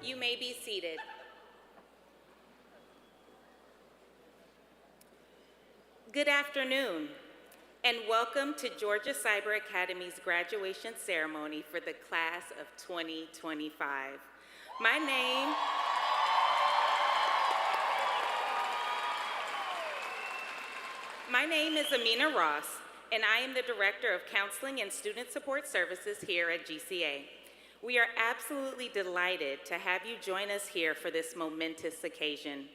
You may be seated. Good afternoon, and welcome to Georgia Cyber Academy's graduation ceremony for the class of 2025. My name is Amina Ross, and I am the Director of Counseling and Student Support Services here at GCA. We are absolutely delighted to have you join us here for this momentous occasion.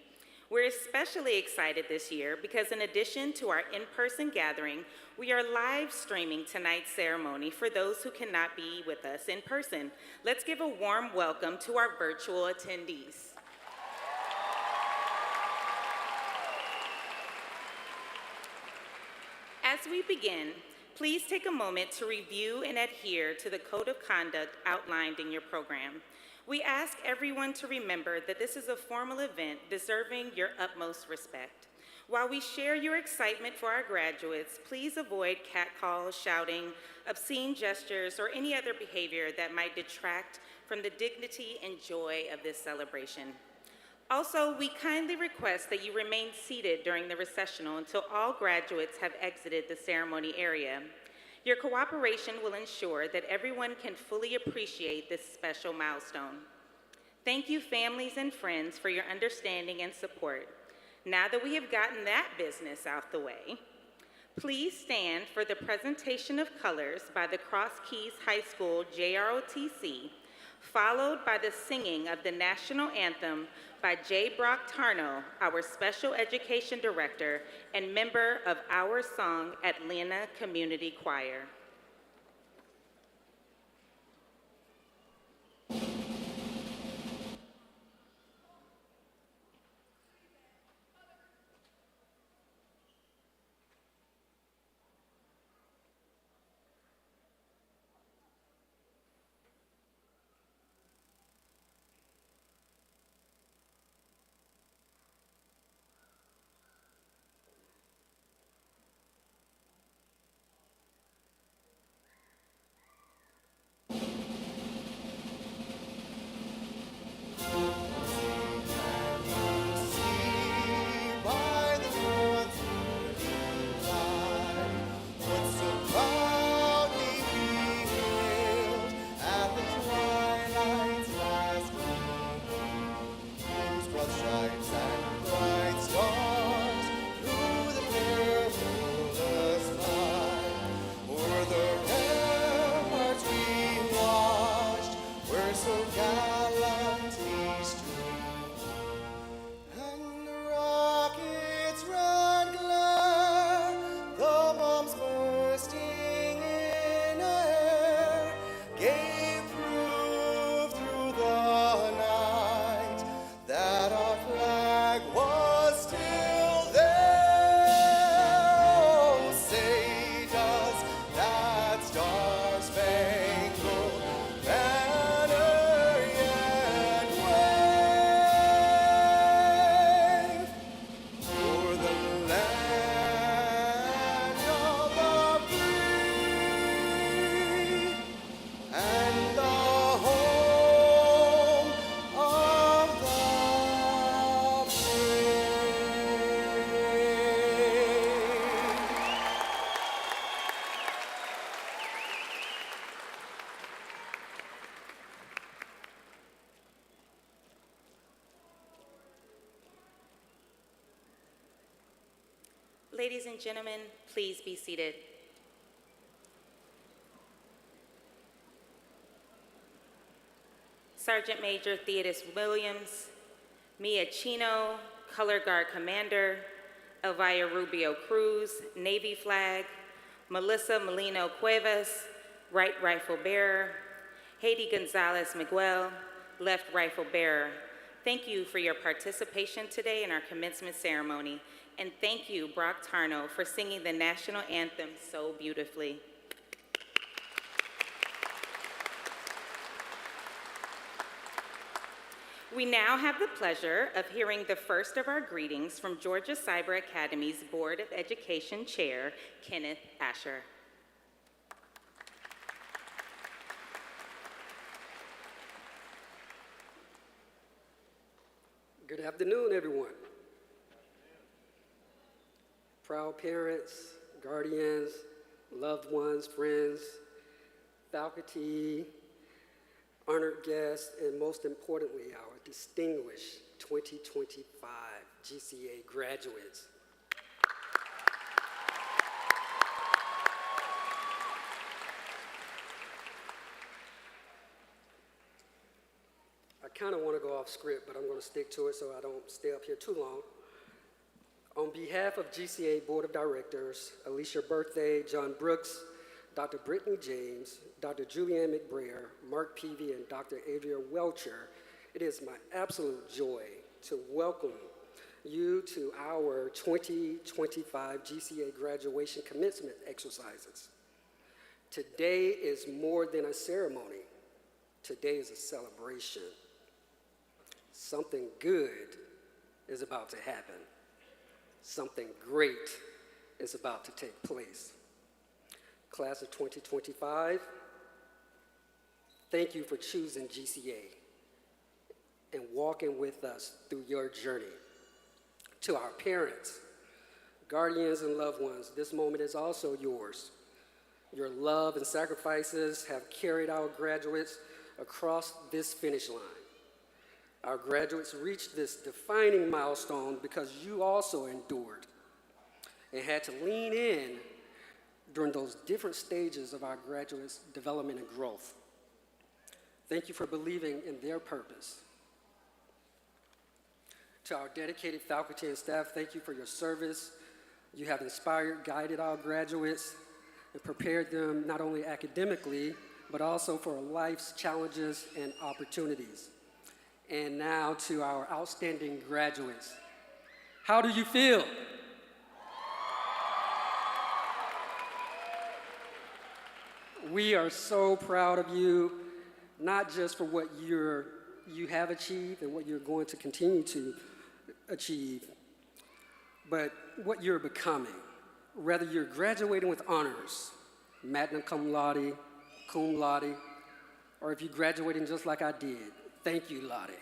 We're especially excited this year because in addition to our in-person gathering, we are live streaming tonight's ceremony for those who cannot be with us in person. Let's give a warm welcome to our virtual attendees. As we begin, please take a moment to review and adhere to the code of conduct outlined in your program. We ask everyone to remember that this is a formal event deserving your utmost respect. While we share your excitement for our graduates, please avoid catcalls, shouting, obscene gestures, or any other behavior that might detract from the dignity and joy of this celebration. Also, we kindly request that you remain seated during the recessional until all graduates have exited the ceremony area. Your cooperation will ensure that everyone can fully appreciate this special milestone. Thank you, families and friends, for your understanding and support. Now that we have gotten that business out the way, please stand for the presentation of colors by the Cross Keys High School JROTC, followed by the singing of the national anthem by J. Brock Tarno, our Special Education Director and member of Our Song Atlanta Community Choir. Ladies and gentlemen, please be seated. Sergeant Major Theodis Williams, Mia Chino, Color Guard Commander, Elvira Rubio Cruz, Navy Flag, Melissa Molino Cuevas, Right Rifle Bearer, Haiti Gonzalez Miguel, Left Rifle Bearer. Thank you for your participation today in our commencement ceremony. And thank you, Brock Tarno, for singing the national anthem so beautifully. We now have the pleasure of hearing the first of our greetings from Georgia Cyber Academy's Board of Education Chair, Kenneth Asher. Good afternoon, everyone. Proud parents, guardians, loved ones, friends, faculty, honored guests, and most importantly, our distinguished 2025 GCA graduates. I kind of want to go off script, but I'm going to stick to it so I don't stay up here too long. On behalf of GCA Board of Directors, Alicia Birthday, John Brooks, Dr. Brittany James, Dr. Julianne McBrayer, Mark Peavy, and Dr. Adria Welcher, it is my absolute joy to welcome you to our 2025 GCA graduation commencement exercises. Today is more than a ceremony. Today is a celebration. Something good is about to happen. Something great is about to take place. Class of 2025, thank you for choosing GCA and walking with us through your journey. To our parents, guardians, and loved ones, this moment is also yours. Your love and sacrifices have carried our graduates across this finish line. Our graduates reached this defining milestone because you also endured and had to lean in during those different stages of our graduates' development and growth. Thank you for believing in their purpose. To our dedicated faculty and staff, thank you for your service. You have inspired, guided our graduates, and prepared them not only academically, but also for life's challenges and opportunities. And now to our outstanding graduates. How do you feel? We are so proud of you, not just for what you have achieved and what you're going to continue to achieve, but what you're becoming. Whether you're graduating with honors, magna cum laude, or if you're graduating just like I did, thank you, Lottie.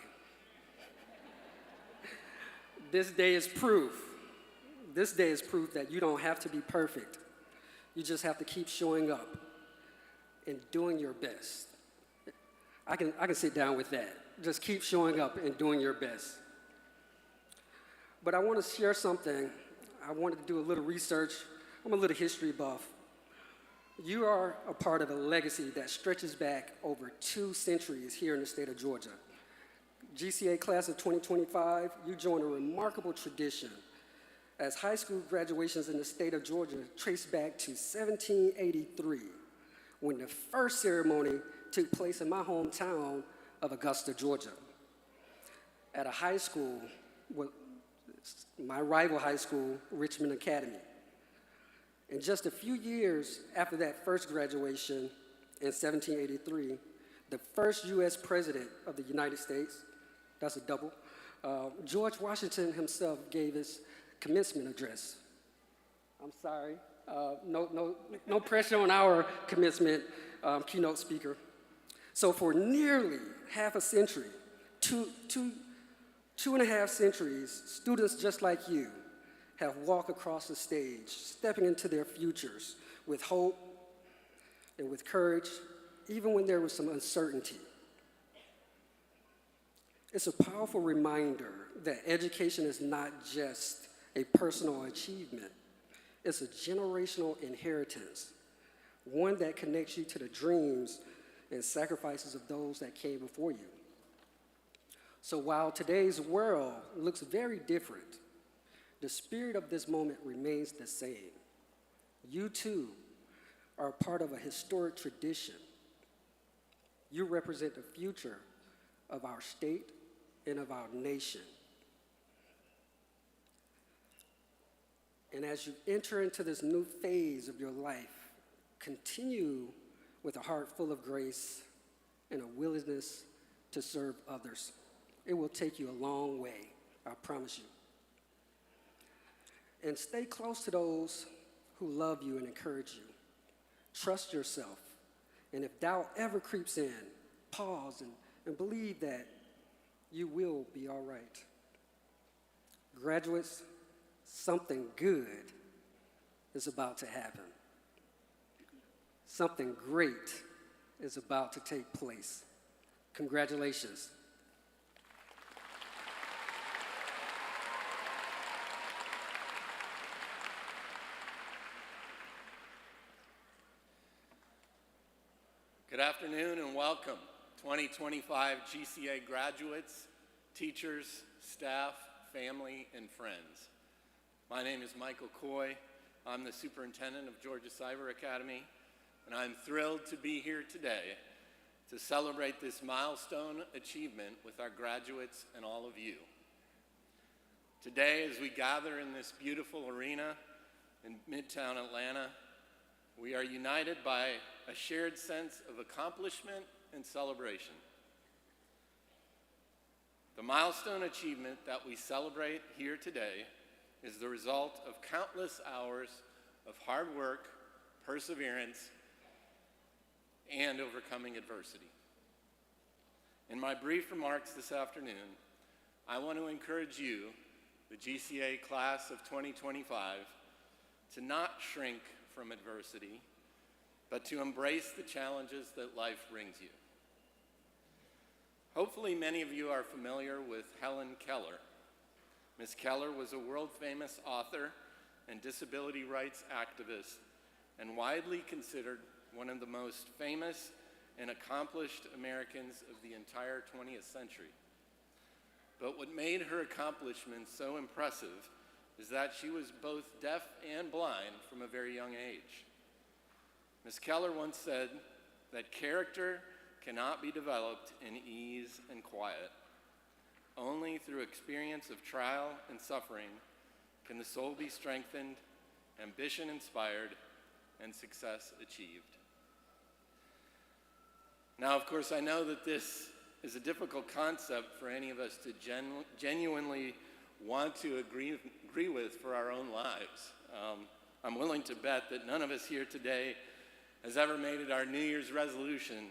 This day is proof. This day is proof that you don't have to be perfect. You just have to keep showing up and doing your best. I can sit down with that. Just keep showing up and doing your best. But I want to share something. I wanted to do a little research. I'm a little history buff. You are a part of a legacy that stretches back over 2 centuries here in the state of Georgia. GCA class of 2025, you join a remarkable tradition as high school graduations in the state of Georgia trace back to 1783, when the first ceremony took place in my hometown of Augusta, Georgia, at a high school, my rival high school, Richmond Academy. And just a few years after that first graduation in 1783, the first U.S. president of the United States, that's a double, George Washington himself gave his commencement address. I'm sorry, no pressure on our commencement keynote speaker. So for nearly half a century, two and a half centuries, students just like you have walked across the stage, stepping into their futures with hope and with courage, even when there was some uncertainty. It's a powerful reminder that education is not just a personal achievement. It's a generational inheritance, one that connects you to the dreams and sacrifices of those that came before you. So while today's world looks very different, the spirit of this moment remains the same. You too are part of a historic tradition. You represent the future of our state and of our nation. And as you enter into this new phase of your life, continue with a heart full of grace and a willingness to serve others. It will take you a long way, I promise you. And stay close to those who love you and encourage you. Trust yourself. And if doubt ever creeps in, pause and believe that you will be all right. Graduates, something good is about to happen. Something great is about to take place. Congratulations. Good afternoon and welcome, 2025 GCA graduates, teachers, staff, family, and friends. My name is Michael Coy. I'm the Superintendent of Georgia Cyber Academy, and I'm thrilled to be here today to celebrate this milestone achievement with our graduates and all of you. Today, as we gather in this beautiful arena in Midtown Atlanta, we are united by a shared sense of accomplishment and celebration. The milestone achievement that we celebrate here today is the result of countless hours of hard work, perseverance, and overcoming adversity. In my brief remarks this afternoon, I want to encourage you, the GCA class of 2025, to not shrink from adversity, but to embrace the challenges that life brings you. Hopefully many of you are familiar with Helen Keller. Ms. Keller was a world-famous author and disability rights activist, and widely considered one of the most famous and accomplished Americans of the entire 20th century. But what made her accomplishments so impressive is that she was both deaf and blind from a very young age. Ms. Keller once said that character cannot be developed in ease and quiet. Only through experience of trial and suffering can the soul be strengthened, ambition inspired, and success achieved. Now, of course, I know that this is a difficult concept for any of us to genuinely want to agree with for our own lives. I'm willing to bet that none of us here today has ever made it our New Year's resolution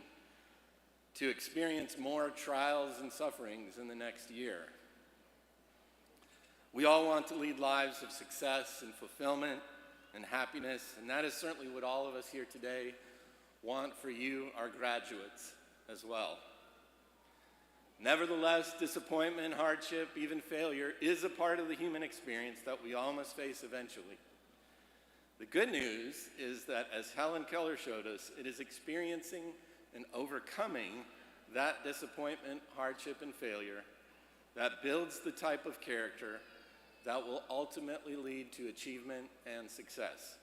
to experience more trials and sufferings in the next year. We all want to lead lives of success and fulfillment and happiness, and that is certainly what all of us here today want for you, our graduates, as well. Nevertheless, disappointment, hardship, even failure is a part of the human experience that we all must face eventually. The good news is that, as Helen Keller showed us, it is experiencing and overcoming that disappointment, hardship, and failure that builds the type of character that will ultimately lead to achievement and success.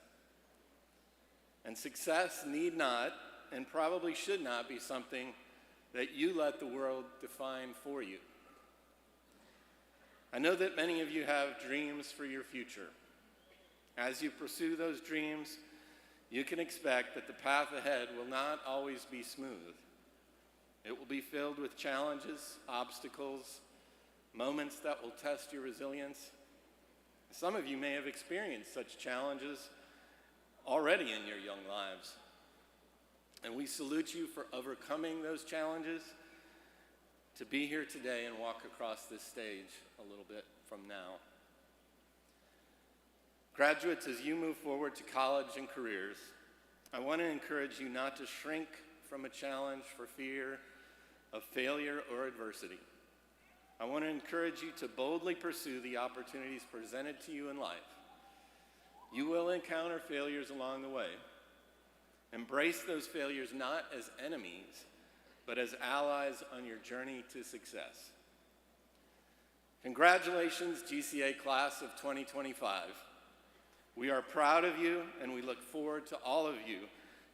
And success need not, and probably should not, be something that you let the world define for you. I know that many of you have dreams for your future. As you pursue those dreams, you can expect that the path ahead will not always be smooth. It will be filled with challenges, obstacles, moments that will test your resilience. Some of you may have experienced such challenges already in your young lives. And we salute you for overcoming those challenges to be here today and walk across this stage a little bit from now. Graduates, as you move forward to college and careers, I want to encourage you not to shrink from a challenge for fear of failure or adversity. I want to encourage you to boldly pursue the opportunities presented to you in life. You will encounter failures along the way. Embrace those failures not as enemies, but as allies on your journey to success. Congratulations, GCA class of 2025. We are proud of you, and we look forward to all of you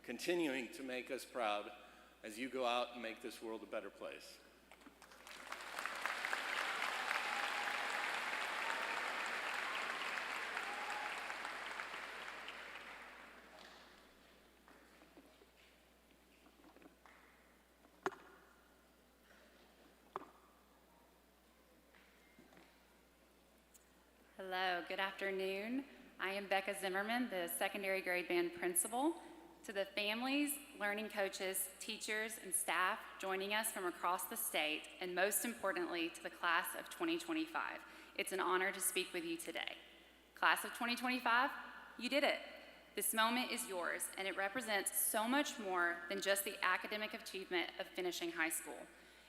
continuing to make us proud as you go out and make this world a better place. Hello, good afternoon. I am Becca Zimmerman, the secondary grade band principal. To the families, learning coaches, teachers, and staff joining us from across the state, and most importantly, to the class of 2025, It's an honor to speak with you today. Class of 2025, you did it. This moment is yours, and it represents so much more than just the academic achievement of finishing high school.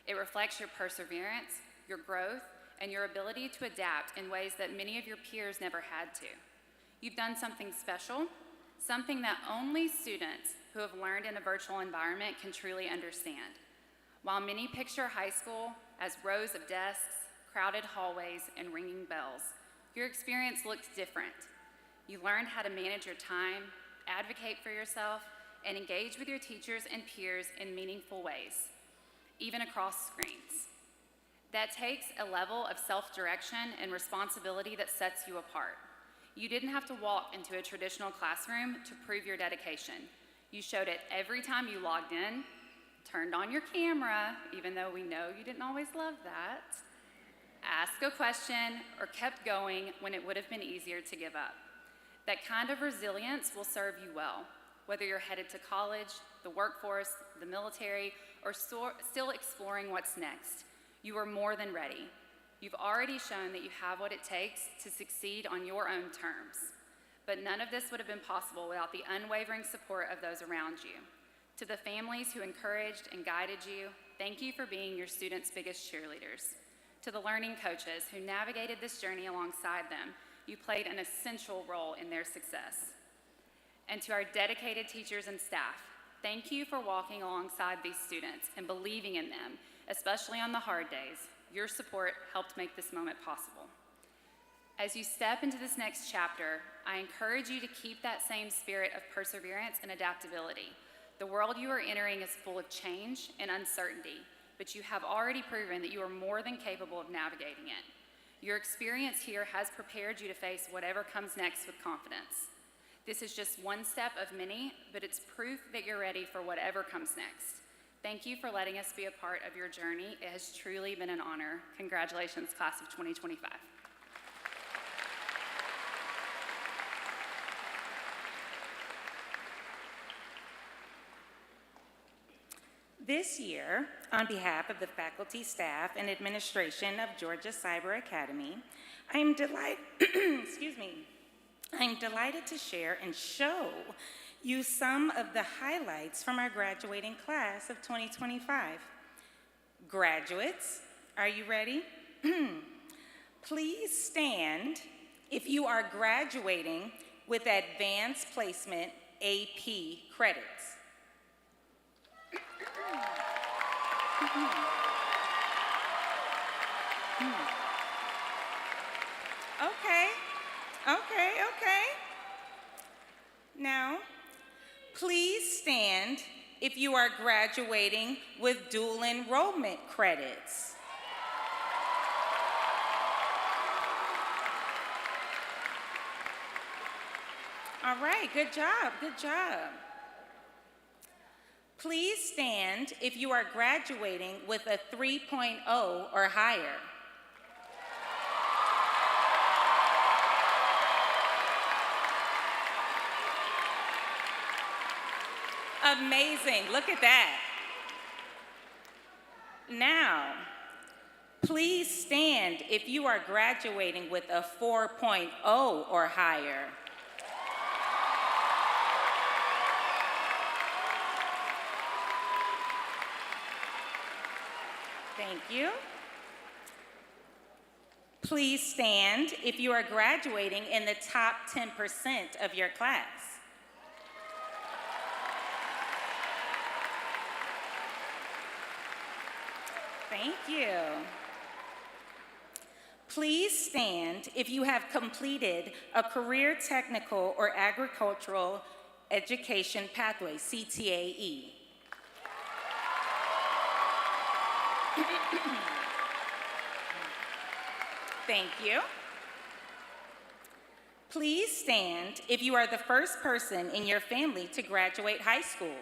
It reflects your perseverance, your growth, and your ability to adapt in ways that many of your peers never had to. You've done something special, something that only students who have learned in a virtual environment can truly understand. While many picture high school as rows of desks, crowded hallways, and ringing bells, your experience looks different. You learned how to manage your time, advocate for yourself, and engage with your teachers and peers in meaningful ways, even across screens. That takes a level of self-direction and responsibility that sets you apart. You didn't have to walk into a traditional classroom to prove your dedication. You showed it every time you logged in, turned on your camera, even though we know you didn't always love that, asked a question, or kept going when it would have been easier to give up. That kind of resilience will serve you well, whether you're headed to college, the workforce, the military, or still exploring what's next. You are more than ready. You've already shown that you have what it takes to succeed on your own terms. But none of this would have been possible without the unwavering support of those around you. To the families who encouraged and guided you, thank you for being your students' biggest cheerleaders. To the learning coaches who navigated this journey alongside them, you played an essential role in their success. And to our dedicated teachers and staff, thank you for walking alongside these students and believing in them, especially on the hard days. Your support helped make this moment possible. As you step into this next chapter, I encourage you to keep that same spirit of perseverance and adaptability. The world you are entering is full of change and uncertainty, but you have already proven that you are more than capable of navigating it. Your experience here has prepared you to face whatever comes next with confidence. This is just one step of many, but it's proof that you're ready for whatever comes next. Thank you for letting us be a part of your journey. It has truly been an honor. Congratulations, class of 2025. This year, on behalf of the faculty, staff, and administration of Georgia Cyber Academy, I am delighted to share and show you some of the highlights from our graduating class of 2025. Graduates, are you ready? Please stand if you are graduating with advanced placement AP credits. Okay. Now, please stand if you are graduating with dual enrollment credits. All right, good job. Please stand if you are graduating with a 3.0 or higher. Amazing, look at that. Now, please stand if you are graduating with a 4.0 or higher. Thank you. Please stand if you are graduating in the top 10% of your class. Thank you. Please stand if you have completed a career technical or agricultural education pathway, CTAE. Thank you. Please stand if you are the first person in your family to graduate high school.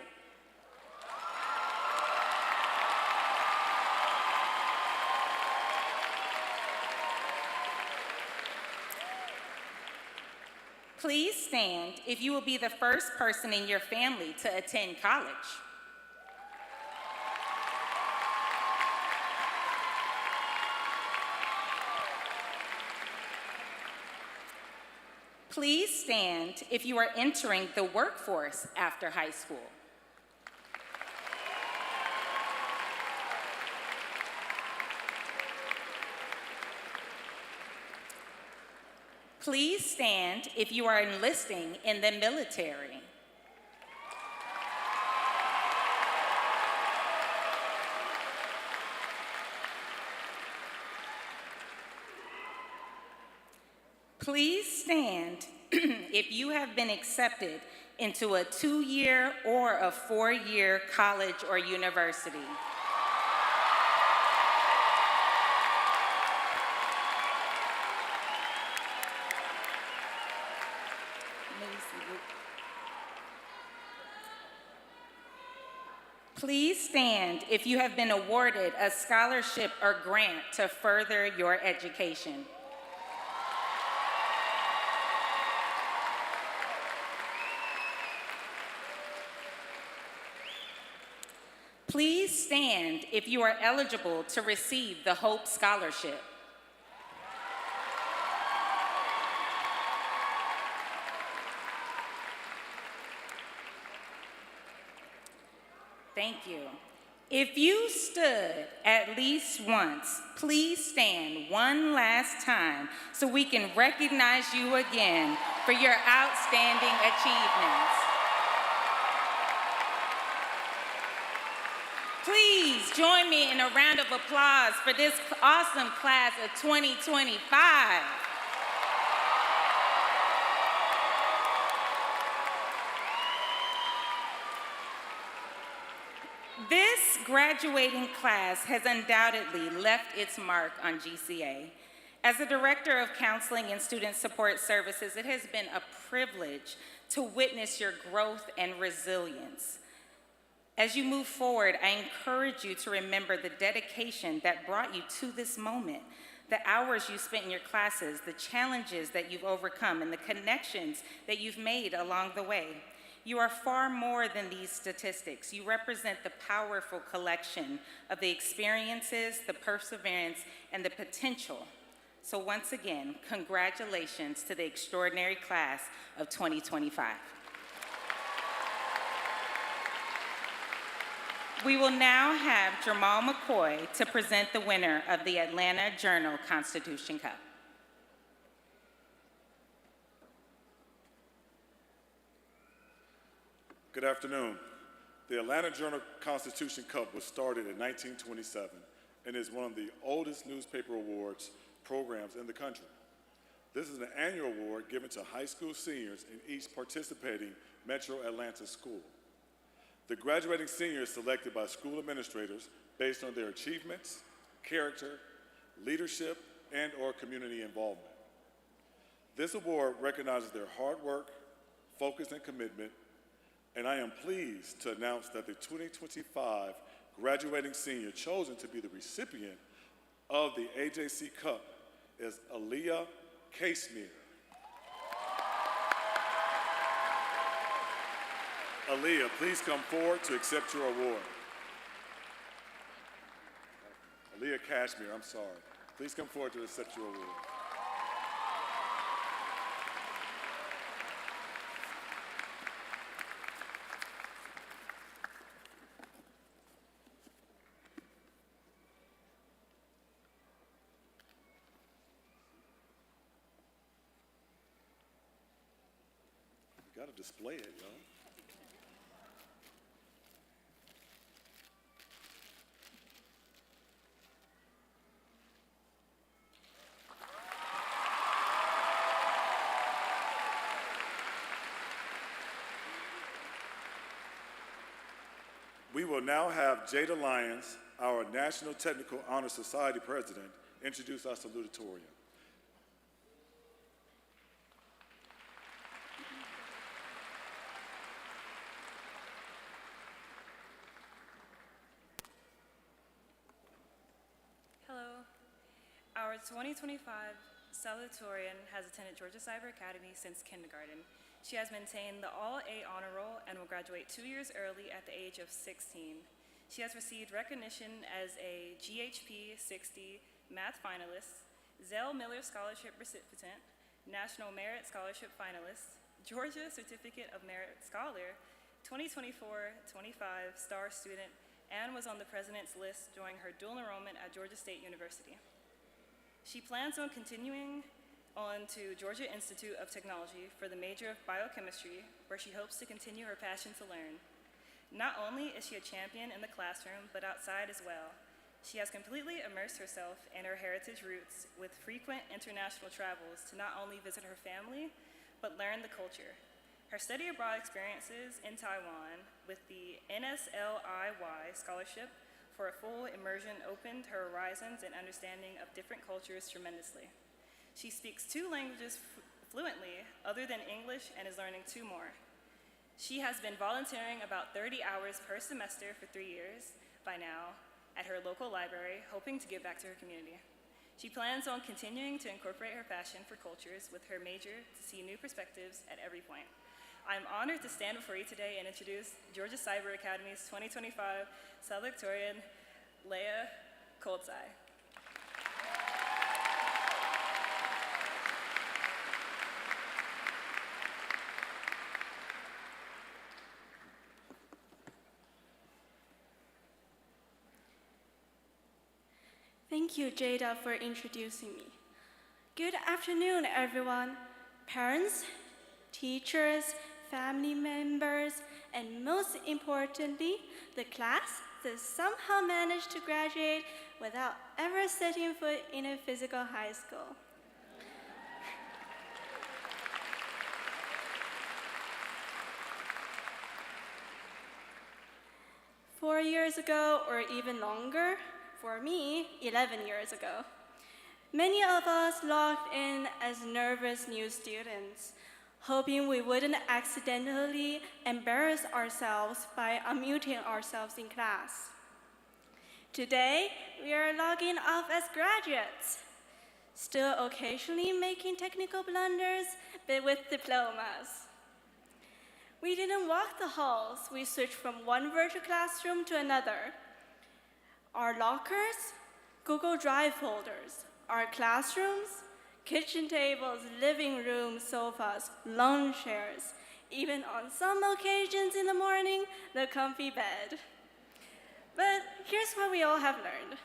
Please stand if you will be the first person in your family to attend college. Please stand if you are entering the workforce after high school. Please stand if you are enlisting in the military. Please stand if you have been accepted into a 2-year or a 4-year college or university. Please stand if you have been awarded a scholarship or grant to further your education. Please stand if you are eligible to receive the Hope Scholarship. Thank you. If you stood at least once, please stand one last time so we can recognize you again for your outstanding achievements. Please join me in a round of applause for this awesome class of 2025. This graduating class has undoubtedly left its mark on GCA. As the Director of Counseling and Student Support Services, it has been a privilege to witness your growth and resilience. As you move forward, I encourage you to remember the dedication that brought you to this moment, the hours you spent in your classes, the challenges that you've overcome, and the connections that you've made along the way. You are far more than these statistics. You represent the powerful collection of the experiences, the perseverance, and the potential. So once again, congratulations to the extraordinary class of 2025. We will now have Jamal McCoy to present the winner of the Atlanta Journal-Constitution Cup. Good afternoon. The Atlanta Journal-Constitution Cup was started in 1927 and is one of the oldest newspaper awards programs in the country. This is an annual award given to high school seniors in each participating Metro Atlanta school. The graduating senior is selected by school administrators based on their achievements, character, leadership, and/or community involvement. This award recognizes their hard work, focus, and commitment, and I am pleased to announce that the 2025 graduating senior chosen to be the recipient of the AJC Cup is Aaliyah Casemere. Aaliyah, please come forward to accept your award. Aaliyah Cashmere, I'm sorry. Please come forward to accept your award. You gotta display it, y'all. We will now have Jada Lyons, our National Technical Honor Society President, introduce our salutatorian. Hello. Our 2025 Salutatorian has attended Georgia Cyber Academy since kindergarten. She has maintained the All-A honor roll and will graduate 2 years early at the age of 16. She has received recognition as a GHP 60 math finalist, Zell Miller Scholarship recipient, National Merit Scholarship finalist, Georgia Certificate of Merit Scholar, 2024-25 star student, and was on the president's list during her dual enrollment at Georgia State University. She plans on continuing on to Georgia Institute of Technology for the major of biochemistry, where she hopes to continue her passion to learn. Not only is she a champion in the classroom, but outside as well. She has completely immersed herself in her heritage roots with frequent international travels to not only visit her family, but learn the culture. Her study abroad experiences in Taiwan with the NSLIY scholarship for a full immersion opened her horizons and understanding of different cultures tremendously. She speaks 2 languages fluently other than English and is learning 2 more. She has been volunteering about 30 hours per semester for 3 years by now at her local library, hoping to give back to her community. She plans on continuing to incorporate her passion for cultures with her major to see new perspectives at every point. I'm honored to stand before you today and introduce Georgia Cyber Academy's 2025 Salutatorian, Leah Koltzai. Thank you, Jada, for introducing me. Good afternoon, everyone. Parents, teachers, family members, and most importantly, the class that somehow managed to graduate without ever setting foot in a physical high school. Four years ago, or even longer, for me, 11 years ago, many of us logged in as nervous new students, hoping we wouldn't accidentally embarrass ourselves by unmuting ourselves in class. Today, we are logging off as graduates, still occasionally making technical blunders, but with diplomas. We didn't walk the halls, we switched from one virtual classroom to another. Our lockers, Google Drive folders, our classrooms, kitchen tables, living room sofas, lawn chairs, even on some occasions in the morning, the comfy bed. But here's what we all have learned: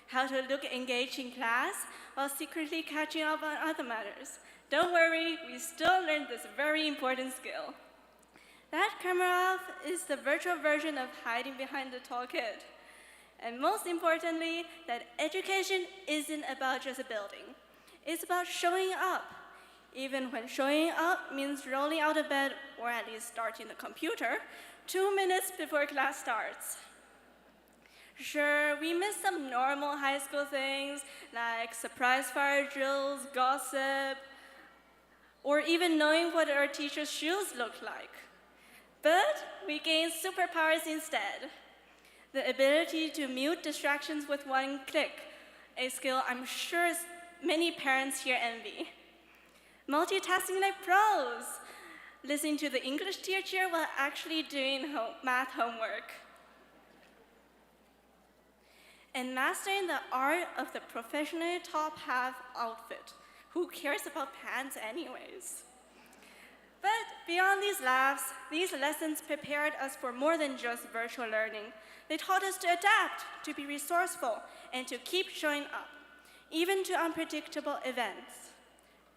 how to look engaged in class while secretly catching up on other matters. Don't worry, we still learned this very important skill. That camera off is the virtual version of hiding behind the tall kid. And most importantly, that education isn't about just building. It's about showing up, even when showing up means rolling out of bed, or at least starting the computer, 2 minutes before class starts. Sure, we miss some normal high school things like surprise fire drills, gossip, or even knowing what our teacher's shoes look like. But we gain superpowers instead. The ability to mute distractions with one click, a skill I'm sure many parents here envy. Multitasking like pros, listening to the English teacher while actually doing math homework. And mastering the art of the professional top half outfit. Who cares about pants anyways? But beyond these laughs, these lessons prepared us for more than just virtual learning. They taught us to adapt, to be resourceful, and to keep showing up, even to unpredictable events.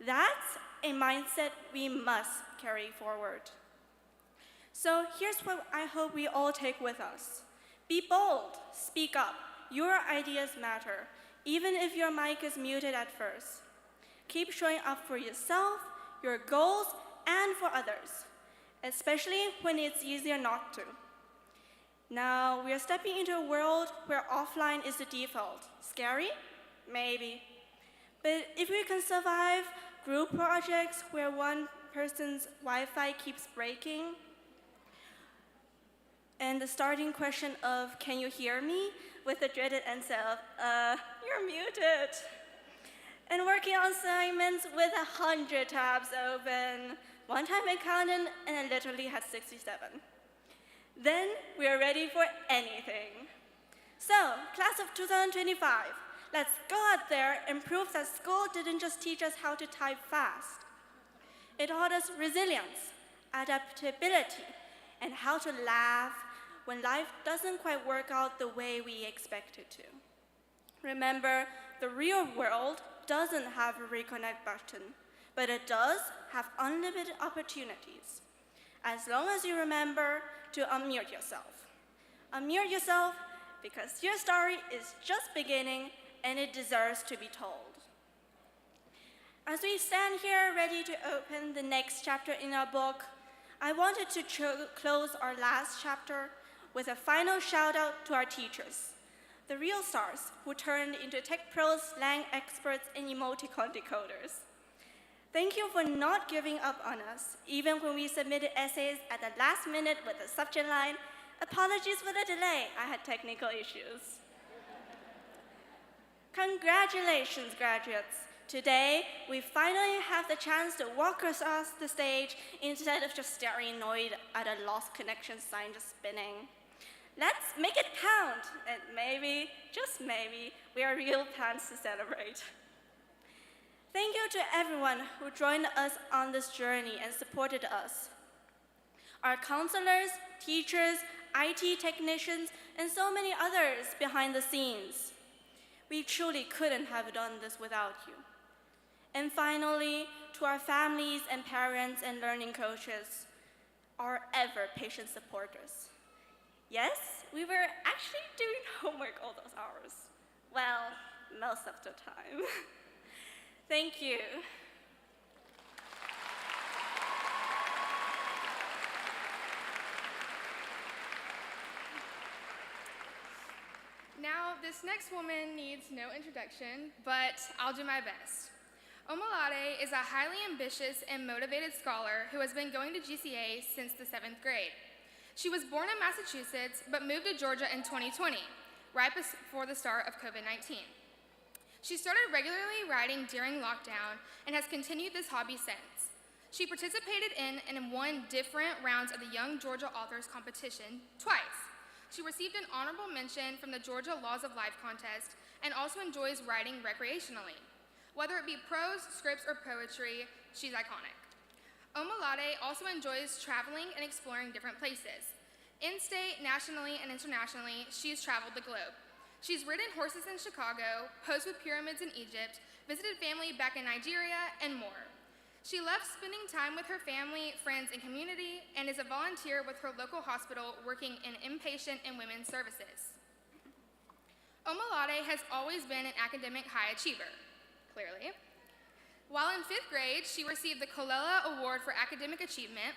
That's a mindset we must carry forward. So here's what I hope we all take with us. Be bold, speak up. Your ideas matter, even if your mic is muted at first. Keep showing up for yourself, your goals, and for others, especially when it's easier not to. Now, we are stepping into a world where offline is the default. Scary? Maybe. But if we can survive group projects where one person's Wi-Fi keeps breaking, and the starting question of, "Can you hear me?" with the dreaded answer of, "You're muted." And working on assignments with 100 tabs open. One time I counted and I literally had 67. Then we are ready for anything. So, class of 2025, let's go out there and prove that school didn't just teach us how to type fast. It taught us resilience, adaptability, and how to laugh when life doesn't quite work out the way we expect it to. Remember, the real world doesn't have a reconnect button, but it does have unlimited opportunities. As long as you remember to unmute yourself. Unmute yourself because your story is just beginning and it deserves to be told. As we stand here ready to open the next chapter in our book, I wanted to close our last chapter with a final shout out to our teachers, the real stars who turned into tech pros, slang experts, and emoticon decoders. Thank you for not giving up on us, even when we submitted essays at the last minute with the subject line, "Apologies for the delay, I had technical issues." Congratulations, graduates. Today, we finally have the chance to walk across the stage instead of just staring annoyed at a lost connection sign just spinning. Let's make it count, and maybe, just maybe, we are real plans to celebrate. Thank you to everyone who joined us on this journey and supported us. Our counselors, teachers, IT technicians, and so many others behind the scenes. We truly couldn't have done this without you. And finally, to our families and parents and learning coaches, our ever-patient supporters. Yes, we were actually doing homework all those hours. Well, most of the time. Thank you. Now, this next woman needs no introduction, but I'll do my best. Omalade is a highly ambitious and motivated scholar who has been going to GCA since the 7th grade. She was born in Massachusetts, but moved to Georgia in 2020, right before the start of COVID-19. She started regularly writing during lockdown and has continued this hobby since. She participated in and won different rounds of the Young Georgia Authors Competition twice. She received an honorable mention from the Georgia Laws of Life contest and also enjoys writing recreationally. Whether it be prose, scripts, or poetry, she's iconic. Omalade also enjoys traveling and exploring different places. In-state, nationally, and internationally, she's traveled the globe. She's ridden horses in Chicago, posed with pyramids in Egypt, visited family back in Nigeria, and more. She loves spending time with her family, friends, and community, and is a volunteer with her local hospital working in inpatient and women's services. Omalade has always been an academic high achiever, clearly. While in 5th grade, she received the Colella Award for Academic Achievement.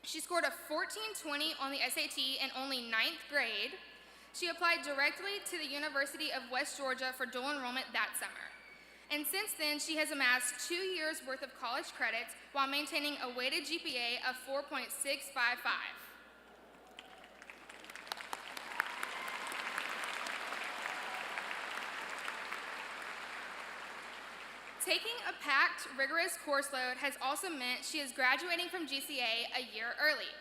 She scored a 1420 on the SAT in only 9th grade. She applied directly to the University of West Georgia for dual enrollment that summer. And since then, she has amassed 2 years' worth of college credits while maintaining a weighted GPA of 4.655. Taking a packed, rigorous course load has also meant she is graduating from GCA a year early.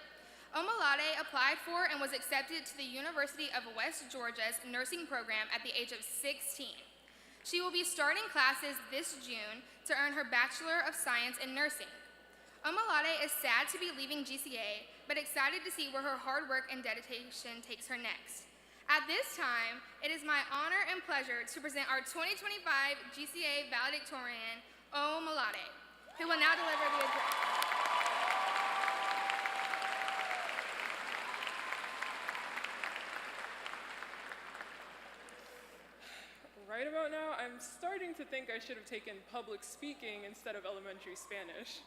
Omalade applied for and was accepted to the University of West Georgia's nursing program at the age of 16. She will be starting classes this June to earn her Bachelor of Science in Nursing. Omalade is sad to be leaving GCA, but excited to see where her hard work and dedication takes her next. At this time, it is my honor and pleasure to present our 2025 GCA Valedictorian, Omalade, who will now deliver the address. Right about now, I'm starting to think I should have taken public speaking instead of elementary Spanish.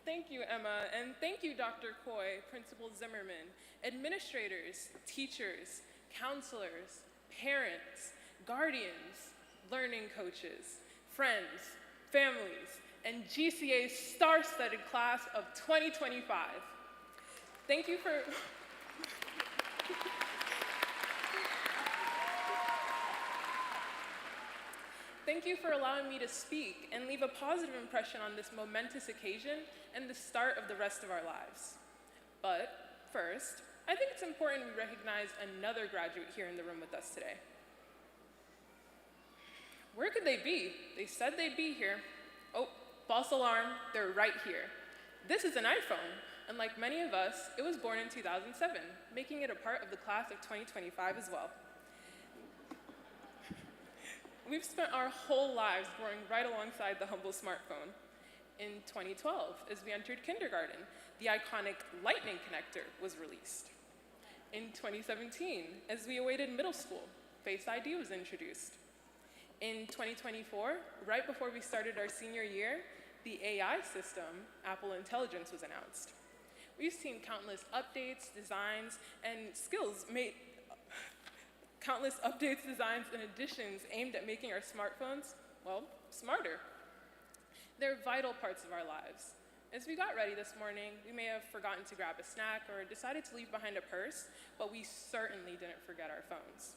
Thank you, Emma, and thank you, Dr. Coy, Principal Zimmerman, administrators, teachers, counselors, parents, guardians, learning coaches, friends, families, and GCA's star-studded class of 2025. Thank you for... Thank you for allowing me to speak and leave a positive impression on this momentous occasion and the start of the rest of our lives. But first, I think it's important we recognize another graduate here in the room with us today. Where could they be? They said they'd be here. Oh, False alarm, they're right here. This is an iPhone, and like many of us, it was born in 2007, making it a part of the class of 2025 as well. We've spent our whole lives growing right alongside the humble smartphone. In 2012, as we entered kindergarten, the iconic Lightning connector was released. In 2017, as we awaited middle school, Face ID was introduced. In 2024, right before we started our senior year, the AI system, Apple Intelligence, was announced. We've seen countless updates, designs, and additions aimed at making our smartphones, well, smarter. They're vital parts of our lives. As we got ready this morning, we may have forgotten to grab a snack or decided to leave behind a purse, but we certainly didn't forget our phones.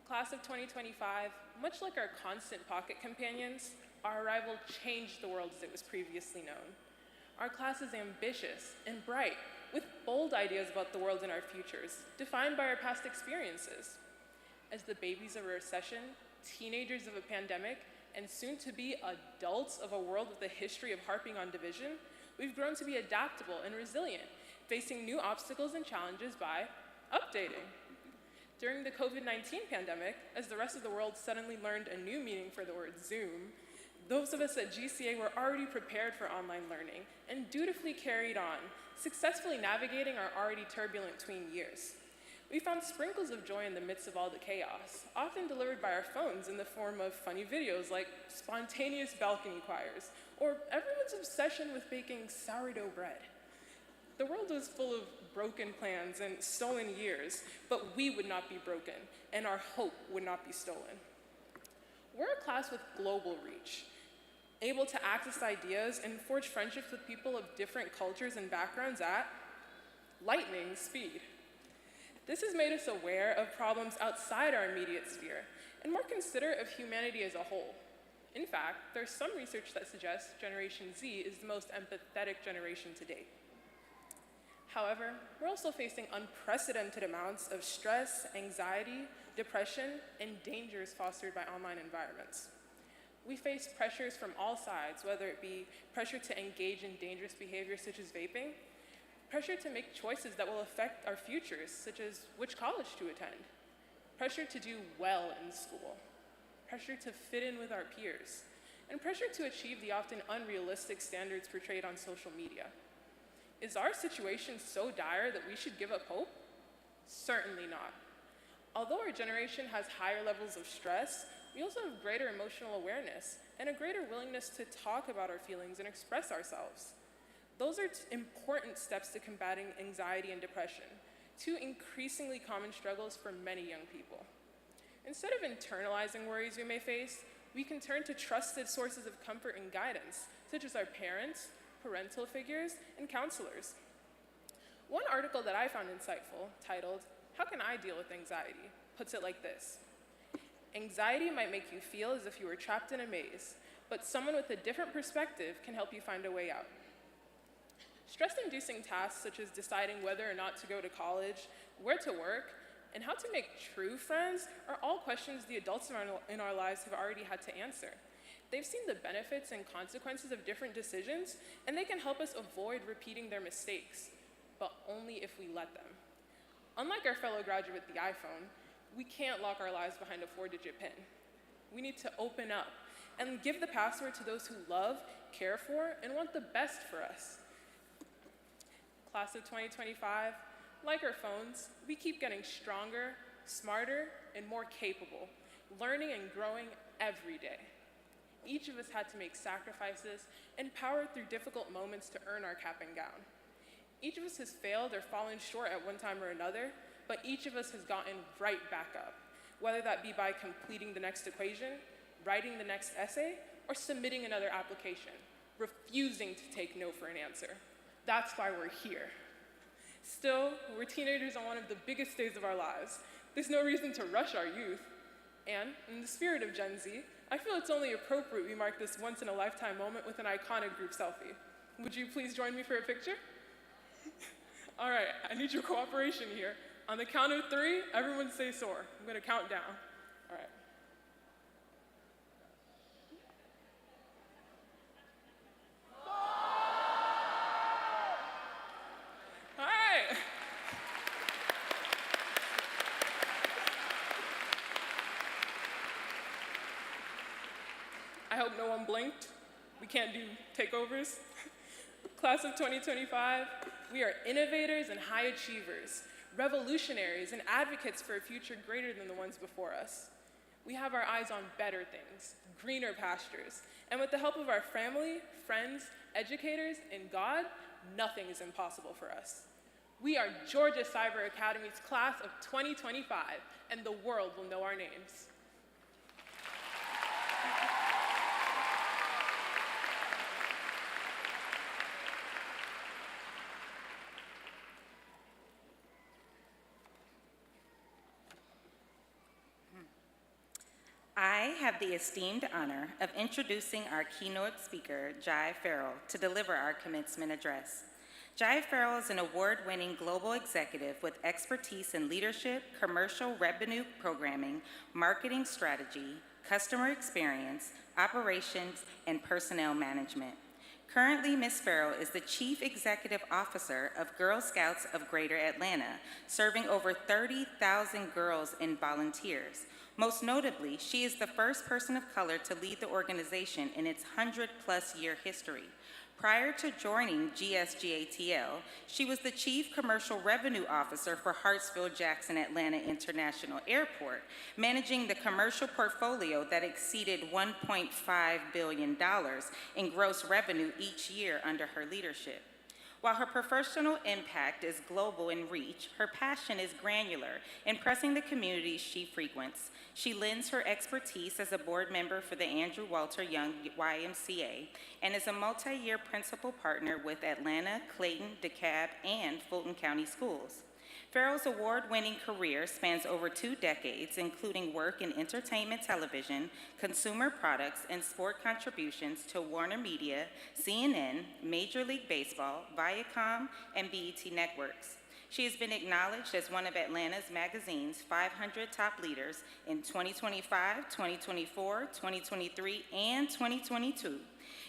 Class of 2025, much like our constant pocket companions, our arrival changed the world as it was previously known. Our class is ambitious and bright, with bold ideas about the world and our futures, defined by our past experiences. As the babies of a recession, teenagers of a pandemic, and soon to be adults of a world with a history of harping on division, we've grown to be adaptable and resilient, facing new obstacles and challenges by updating. During the COVID-19 pandemic, as the rest of the world suddenly learned a new meaning for the word Zoom, those of us at GCA were already prepared for online learning and dutifully carried on, successfully navigating our already turbulent tween years. We found sprinkles of joy in the midst of all the chaos, often delivered by our phones in the form of funny videos like spontaneous balcony choirs, or everyone's obsession with baking sourdough bread. The world was full of broken plans and stolen years, but we would not be broken, and our hope would not be stolen. We're a class with global reach, able to access ideas and forge friendships with people of different cultures and backgrounds at lightning speed. This has made us aware of problems outside our immediate sphere and more considerate of humanity as a whole. In fact, there's some research that suggests Generation Z is the most empathetic generation to date. However, we're also facing unprecedented amounts of stress, anxiety, depression, and dangers fostered by online environments. We face pressures from all sides, whether it be pressure to engage in dangerous behaviors such as vaping, pressure to make choices that will affect our futures, such as which college to attend, pressure to do well in school, pressure to fit in with our peers, and pressure to achieve the often unrealistic standards portrayed on social media. Is our situation so dire that we should give up hope? Certainly not. Although our generation has higher levels of stress, we also have greater emotional awareness and a greater willingness to talk about our feelings and express ourselves. Those are important steps to combating anxiety and depression, two increasingly common struggles for many young people. Instead of internalizing worries we may face, we can turn to trusted sources of comfort and guidance, such as our parents, parental figures, and counselors. One article that I found insightful, titled, "How Can I Deal with Anxiety?" puts it like this: anxiety might make you feel as if you were trapped in a maze, but someone with a different perspective can help you find a way out. Stress-inducing tasks such as deciding whether or not to go to college, where to work, and how to make true friends are all questions the adults in our lives have already had to answer. They've seen the benefits and consequences of different decisions, and they can help us avoid repeating their mistakes, but only if we let them. Unlike our fellow graduate, the iPhone, we can't lock our lives behind a 4-digit PIN. We need to open up and give the password to those who love, care for, and want the best for us. Class of 2025, like our phones, we keep getting stronger, smarter, and more capable, learning and growing every day. Each of us had to make sacrifices and power through difficult moments to earn our cap and gown. Each of us has failed or fallen short at one time or another, but each of us has gotten right back up, whether that be by completing the next equation, writing the next essay, or submitting another application, refusing to take no for an answer. That's why we're here. Still, we're teenagers on one of the biggest days of our lives. There's no reason to rush our youth. And in the spirit of Gen Z, I feel it's only appropriate we mark this once-in-a-lifetime moment with an iconic group selfie. Would you please join me for a picture? All right, I need your cooperation here. On the count of 3, everyone say soar. I'm gonna count down. All right. I hope no one blinked. We can't do takeovers. Class of 2025, we are innovators and high achievers, revolutionaries and advocates for a future greater than the ones before us. We have our eyes on better things, greener pastures, and with the help of our family, friends, educators, and God, nothing is impossible for us. We are Georgia Cyber Academy's class of 2025, and the world will know our names. I have the esteemed honor of introducing our keynote speaker, Jai Farrell, to deliver our commencement address. Jai Farrell is an award-winning global executive with expertise in leadership, commercial revenue programming, marketing strategy, customer experience, operations, and personnel management. Currently, Ms. Farrell is the Chief Executive Officer of Girl Scouts of Greater Atlanta, serving over 30,000 girls and volunteers. Most notably, she is the first person of color to lead the organization in its 100-plus year history. Prior to joining GCATL, she was the Chief Commercial Revenue Officer for Hartsfield-Jackson Atlanta International Airport, managing the commercial portfolio that exceeded $1.5 billion in gross revenue each year under her leadership. While her professional impact is global in reach, her passion is granular, impressing the communities she frequents. She lends her expertise as a board member for the Andrew Walter Young YMCA and is a multi-year principal partner with Atlanta, Clayton, DeKalb, and Fulton County Schools. Farrell's award-winning career spans over 2 decades, including work in entertainment television, consumer products, and sport contributions to Warner Media, CNN, Major League Baseball, Viacom, and BET Networks. She has been acknowledged as one of Atlanta's magazine's 500 top leaders in 2025, 2024, 2023, and 2022.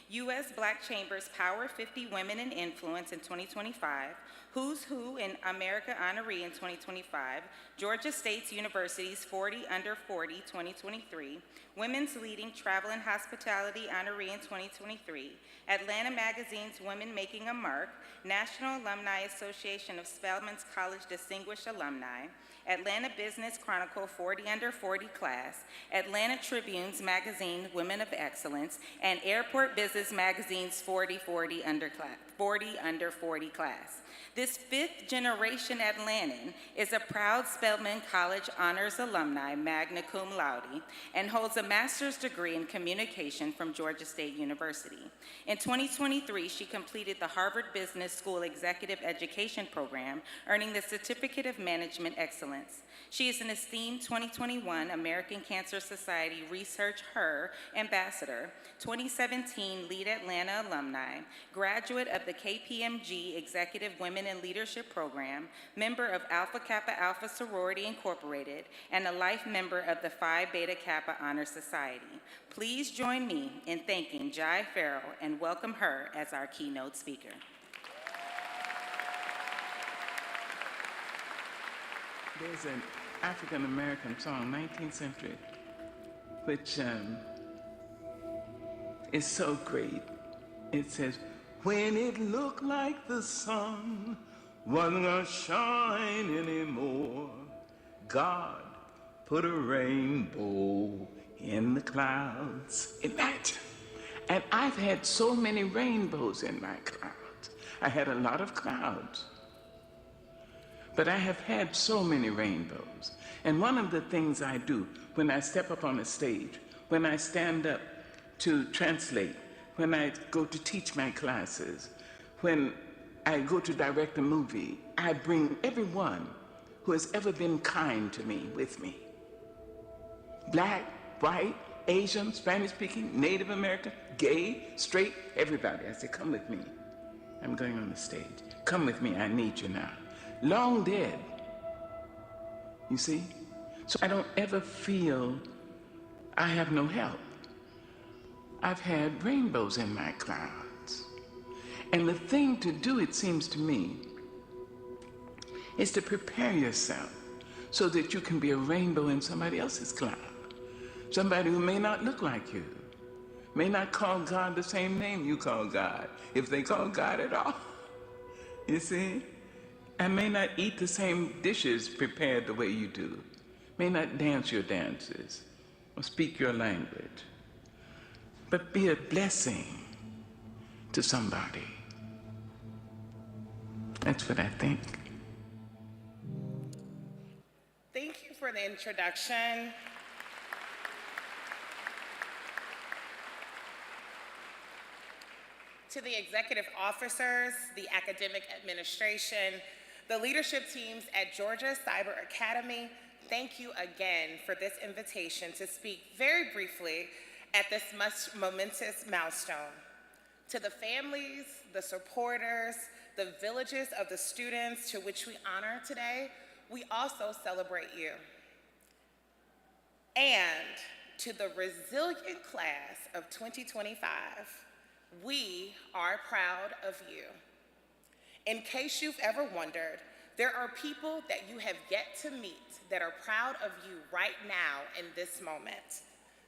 U.S. Black Chamber's Power 50 Women in Influence in 2025, Who's Who in America honoree in 2025, Georgia State University's 40 Under 40 2023, Women's Leading Travel and Hospitality honoree in 2023, Atlanta Magazine's Women Making a Mark, National Alumni Association of Spelman's College Distinguished Alumni, Atlanta Business Chronicle 40 Under 40 class, Atlanta Tribune's magazine Women of Excellence, and Airport Business Magazine's 40 Under 40 class. This 5th generation Atlantan is a proud Spelman College Honors alumni, magna cum laude, and holds a master's degree in communication from Georgia State University. In 2023, she completed the Harvard Business School Executive Education Program, earning the Certificate of Management Excellence. She is an esteemed 2021 American Cancer Society Research HER Ambassador, 2017 Lead Atlanta alumni, graduate of the KPMG Executive Women in Leadership Program, member of Alpha Kappa Alpha Sorority Incorporated, and a life member of the Phi Beta Kappa Honor Society. Please join me in thanking Jai Farrell and welcome her as our keynote speaker. There's an African-American song, 19th century, which is so great. It says, when it looked like the sun wasn't gonna shine anymore, God put a rainbow in the clouds. Imagine. And I've had so many rainbows in my clouds. I had a lot of clouds. But I have had so many rainbows. And one of the things I do when I step up on a stage, when I stand up to translate, when I go to teach my classes, when I go to direct a movie, I bring everyone who has ever been kind to me with me. Black, white, Asian, Spanish-speaking, Native American, gay, straight, everybody. I say, come with me. I'm going on the stage. Come with me, I need you now. Long dead, you see? So I don't ever feel I have no help. I've had rainbows in my clouds. And the thing to do, it seems to me, is to prepare yourself so that you can be a rainbow in somebody else's cloud. Somebody who may not look like you, may not call God the same name you call God, if they call God at all. You see? And may not eat the same dishes prepared the way you do, may not dance your dances or speak your language, but be a blessing to somebody. That's what I think. Thank you for the introduction. To the executive officers, the academic administration, the leadership teams at Georgia Cyber Academy, thank you again for this invitation to speak very briefly at this much momentous milestone. To the families, the supporters, the villages of the students to which we honor today, we also celebrate you. And to the resilient class of 2025, we are proud of you. In case you've ever wondered, there are people that you have yet to meet that are proud of you right now in this moment.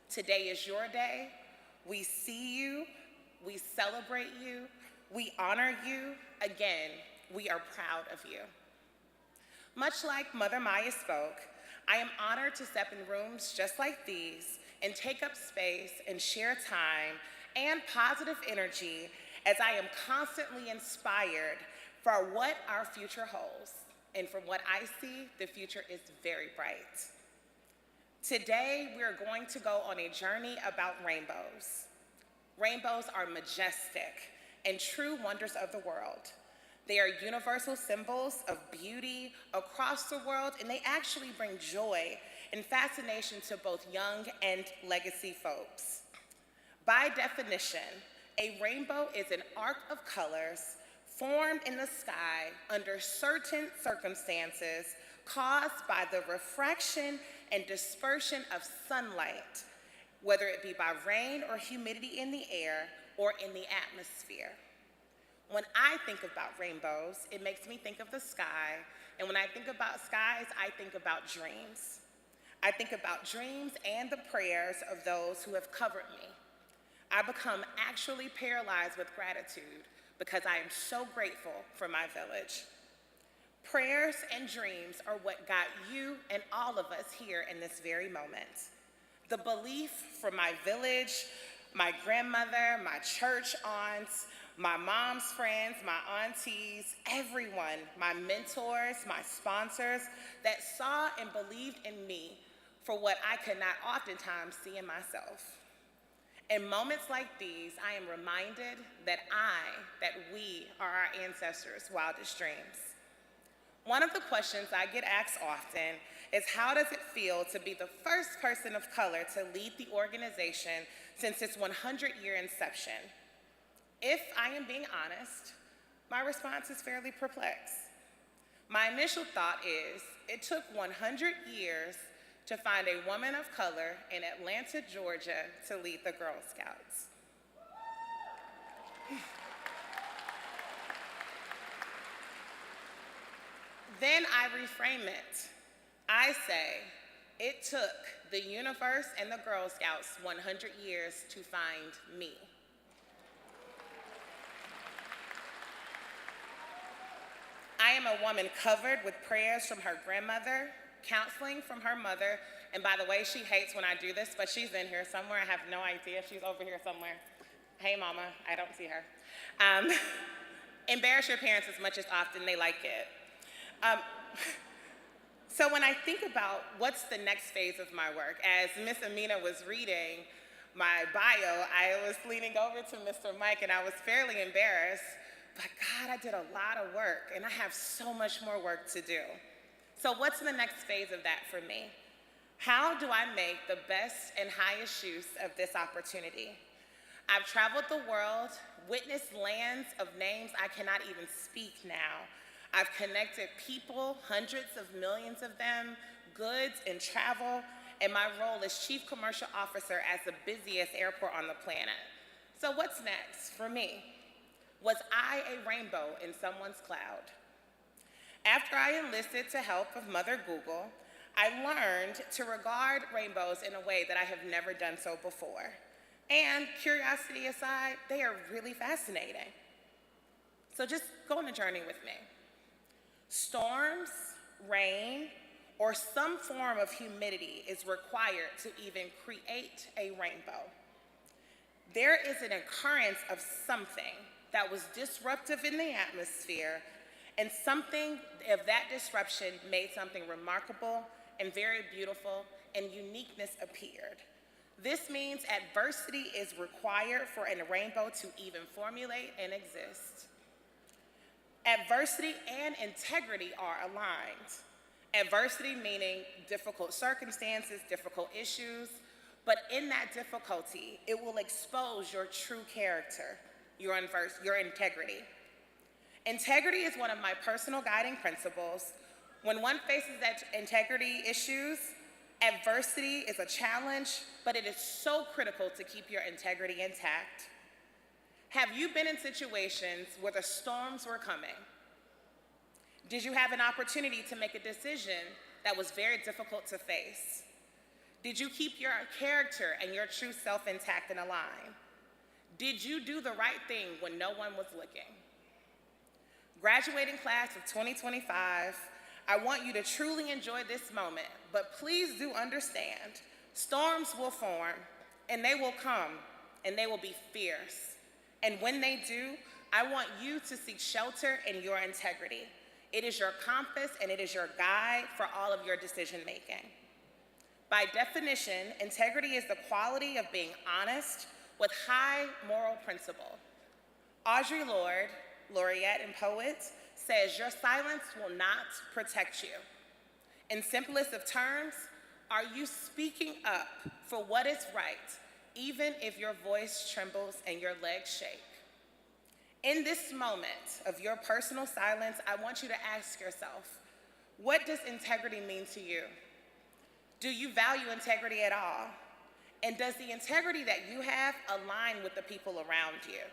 Today is your day. We see you, we celebrate you, we honor you. Again, we are proud of you. Much like Mother Maya spoke, I am honored to step in rooms just like these and take up space and share time and positive energy as I am constantly inspired for what our future holds. And from what I see, the future is very bright. Today, we are going to go on a journey about rainbows. Rainbows are majestic and true wonders of the world. They are universal symbols of beauty across the world, and they actually bring joy and fascination to both young and legacy folks. By definition, a rainbow is an arc of colors formed in the sky under certain circumstances caused by the refraction and dispersion of sunlight, whether it be by rain or humidity in the air or in the atmosphere. When I think about rainbows, it makes me think of the sky, and when I think about skies, I think about dreams. I think about dreams and the prayers of those who have covered me. I become actually paralyzed with gratitude because I am so grateful for my village. Prayers and dreams are what got you and all of us here in this very moment. The belief from my village, my grandmother, my church aunts, my mom's friends, my aunties, everyone, my mentors, my sponsors, that saw and believed in me for what I could not oftentimes see in myself. In moments like these, I am reminded that we are our ancestors' wildest dreams. One of the questions I get asked often is, how does it feel to be the first person of color to lead the organization since its 100-year inception? If I am being honest, my response is fairly perplexed. My initial thought is, it took 100 years to find a woman of color in Atlanta, Georgia, to lead the Girl Scouts. Then I reframe it. I say, it took the universe and the Girl Scouts 100 years to find me. I am a woman covered with prayers from her grandmother, counseling from her mother, and by the way, she hates when I do this, but she's in here somewhere. I have no idea. She's over here somewhere. Hey, Mama, I don't see her. Embarrass your parents as much as often they like it. So when I think about what's the next phase of my work, as Miss Amina was reading my bio, I was leaning over to Mr. Mike and I was fairly embarrassed, but God, I did a lot of work and I have so much more work to do. So what's the next phase of that for me? How do I make the best and highest use of this opportunity? I've traveled the world, witnessed lands of names I cannot even speak now. I've connected people, hundreds of millions of them, goods and travel, and my role as Chief Commercial Officer at the busiest airport on the planet. So what's next for me? Was I a rainbow in someone's cloud? After I enlisted the help of Mother Google, I learned to regard rainbows in a way that I have never done so before. And curiosity aside, they are really fascinating. So just go on a journey with me. Storms, rain, or some form of humidity is required to even create a rainbow. There is an occurrence of something that was disruptive in the atmosphere, and something of that disruption made something remarkable and very beautiful, and uniqueness appeared. This means adversity is required for a rainbow to even formulate and exist. Adversity and integrity are aligned. Adversity meaning difficult circumstances, difficult issues, but in that difficulty, it will expose your true character, your integrity. Integrity is one of my personal guiding principles. When one faces that integrity issues, adversity is a challenge, but it is so critical to keep your integrity intact. Have you been in situations where the storms were coming? Did you have an opportunity to make a decision that was very difficult to face? Did you keep your character and your true self intact and aligned? Did you do the right thing when no one was looking? Graduating class of 2025, I want you to truly enjoy this moment, but please do understand, storms will form, and they will come, and they will be fierce. And when they do, I want you to seek shelter in your integrity. It is your compass, and it is your guide for all of your decision making. By definition, integrity is the quality of being honest with high moral principle. Audre Lorde, laureate and poet, says your silence will not protect you. In simplest of terms, are you speaking up for what is right, even if your voice trembles and your legs shake? In this moment of your personal silence, I want you to ask yourself, what does integrity mean to you? Do you value integrity at all? And does the integrity that you have align with the people around you?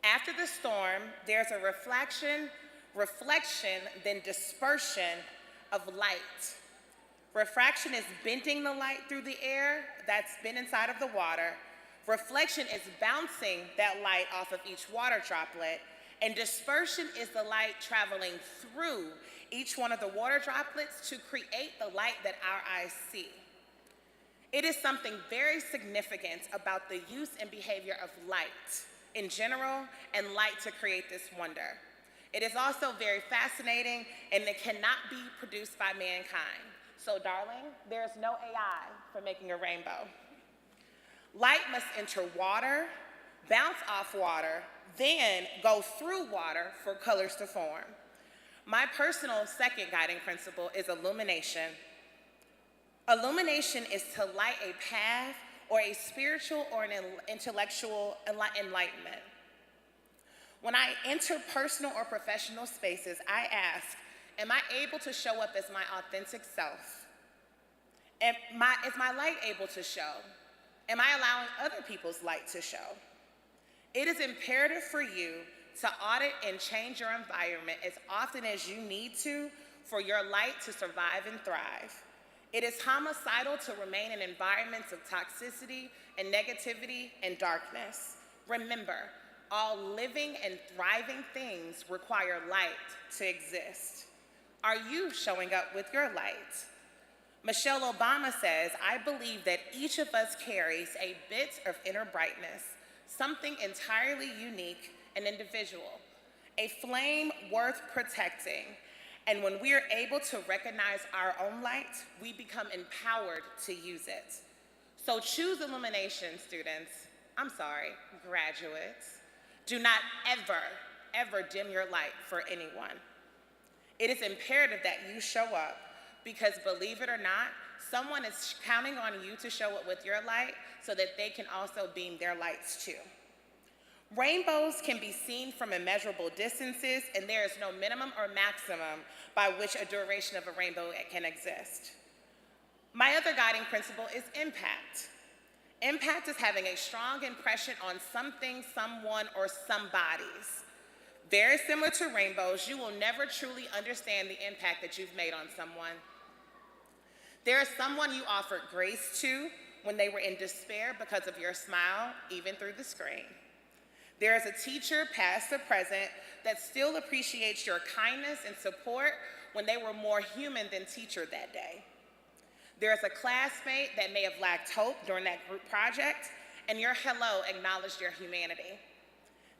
After the storm, there's a reflection, then dispersion of light. Refraction is bending the light through the air that's been inside of the water. Reflection is bouncing that light off of each water droplet. And dispersion is the light traveling through each one of the water droplets to create the light that our eyes see. It is something very significant about the use and behavior of light in general, and light to create this wonder. It is also very fascinating, and it cannot be produced by mankind. So darling, there is no AI for making a rainbow. Light must enter water, bounce off water, then go through water for colors to form. My personal second guiding principle is illumination. Illumination is to light a path or a spiritual or an intellectual enlightenment. When I enter personal or professional spaces, I ask, am I able to show up as my authentic self? Is my light able to show? Am I allowing other people's light to show? It is imperative for you to audit and change your environment as often as you need to for your light to survive and thrive. It is homicidal to remain in environments of toxicity and negativity and darkness. Remember, all living and thriving things require light to exist. Are you showing up with your light? Michelle Obama says, I believe that each of us carries a bit of inner brightness, something entirely unique and individual, a flame worth protecting. And when we are able to recognize our own light, we become empowered to use it. So choose illumination, students. I'm sorry, graduates. Do not ever dim your light for anyone. It is imperative that you show up because, believe it or not, someone is counting on you to show up with your light so that they can also beam their lights too. Rainbows can be seen from immeasurable distances, and there is no minimum or maximum by which a duration of a rainbow can exist. My other guiding principle is impact. Impact is having a strong impression on something, someone, or somebodies. Very similar to rainbows, you will never truly understand the impact that you've made on someone. There is someone you offered grace to, when they were in despair because of your smile, even through the screen. There is a teacher, past or present, that still appreciates your kindness and support when they were more human than teacher that day. There is a classmate that may have lacked hope during that group project, and your hello acknowledged your humanity.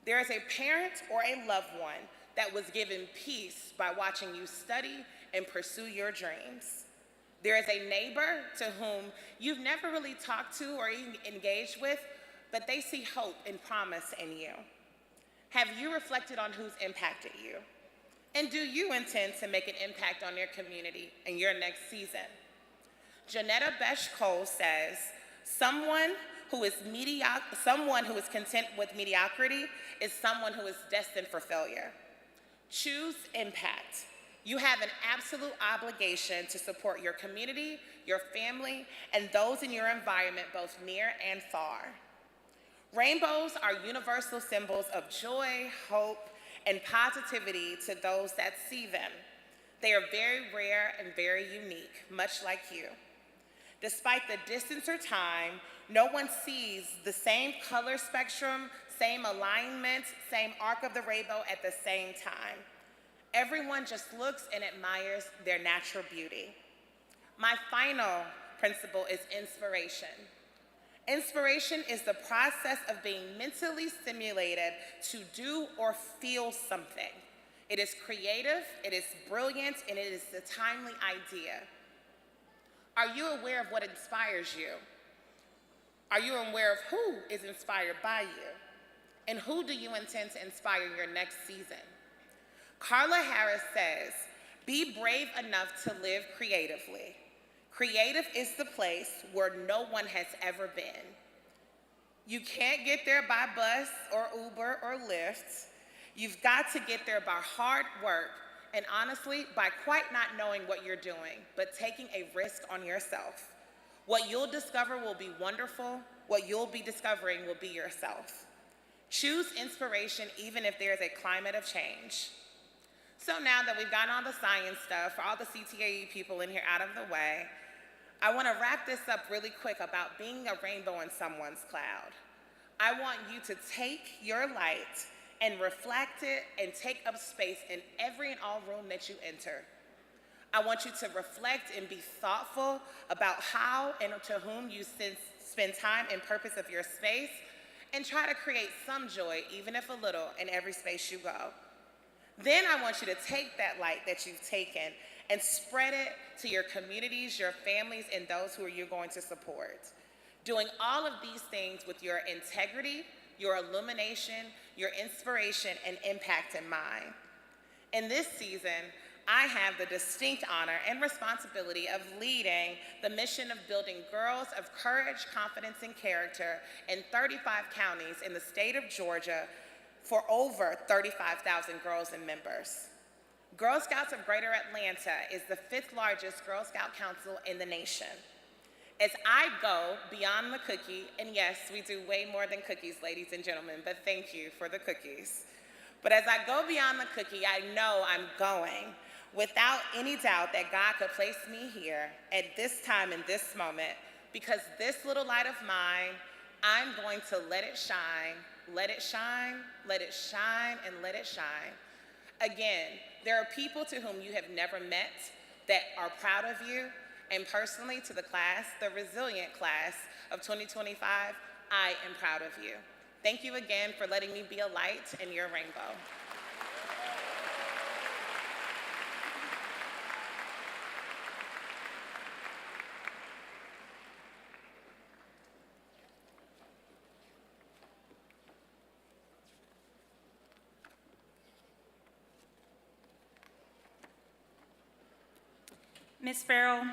There is a parent or a loved one that was given peace by watching you study and pursue your dreams. There is a neighbor to whom you've never really talked to or even engaged with, but they see hope and promise in you. Have you reflected on who's impacted you? And do you intend to make an impact on your community in your next season? Janetta Besh-Cole says, someone who is content with mediocrity is someone who is destined for failure. Choose impact. You have an absolute obligation to support your community, your family, and those in your environment, both near and far. Rainbows are universal symbols of joy, hope, and positivity to those that see them. They are very rare and very unique, much like you. Despite the distance or time, no one sees the same color spectrum, same alignment, same arc of the rainbow at the same time. Everyone just looks and admires their natural beauty. My final principle is inspiration. Inspiration is the process of being mentally stimulated to do or feel something. It is creative, it is brilliant, and it is a timely idea. Are you aware of what inspires you? Are you aware of who is inspired by you? And who do you intend to inspire your next season? Carla Harris says, be brave enough to live creatively. Creative is the place where no one has ever been. You can't get there by bus or Uber or Lyft. You've got to get there by hard work and honestly, by quite not knowing what you're doing, but taking a risk on yourself. What you'll discover will be wonderful. What you'll be discovering will be yourself. Choose inspiration even if there's a climate of change. So now that we've gotten all the science stuff, for all the CTAE people in here out of the way, I want to wrap this up really quick about being a rainbow in someone's cloud. I want you to take your light and reflect it and take up space in every and all room that you enter. I want you to reflect and be thoughtful about how and to whom you spend time and purpose of your space, and try to create some joy, even if a little, in every space you go. Then I want you to take that light that you've taken and spread it to your communities, your families, and those who you're going to support. Doing all of these things with your integrity, your illumination, your inspiration, and impact in mind. In this season, I have the distinct honor and responsibility of leading the mission of building girls of courage, confidence, and character in 35 counties in the state of Georgia for over 35,000 girls and members. Girl Scouts of Greater Atlanta is the 5th largest Girl Scout council in the nation. As I go beyond the cookie, and yes, we do way more than cookies, ladies and gentlemen, but thank you for the cookies. But as I go beyond the cookie, I know I'm going without any doubt that God could place me here at this time in this moment, because this little light of mine, I'm going to let it shine, let it shine, let it shine, and let it shine. Again, there are people to whom you have never met that are proud of you, and personally to the class, the resilient class of 2025, I am proud of you. Thank you again for letting me be a light in your rainbow. Ms. Farrell,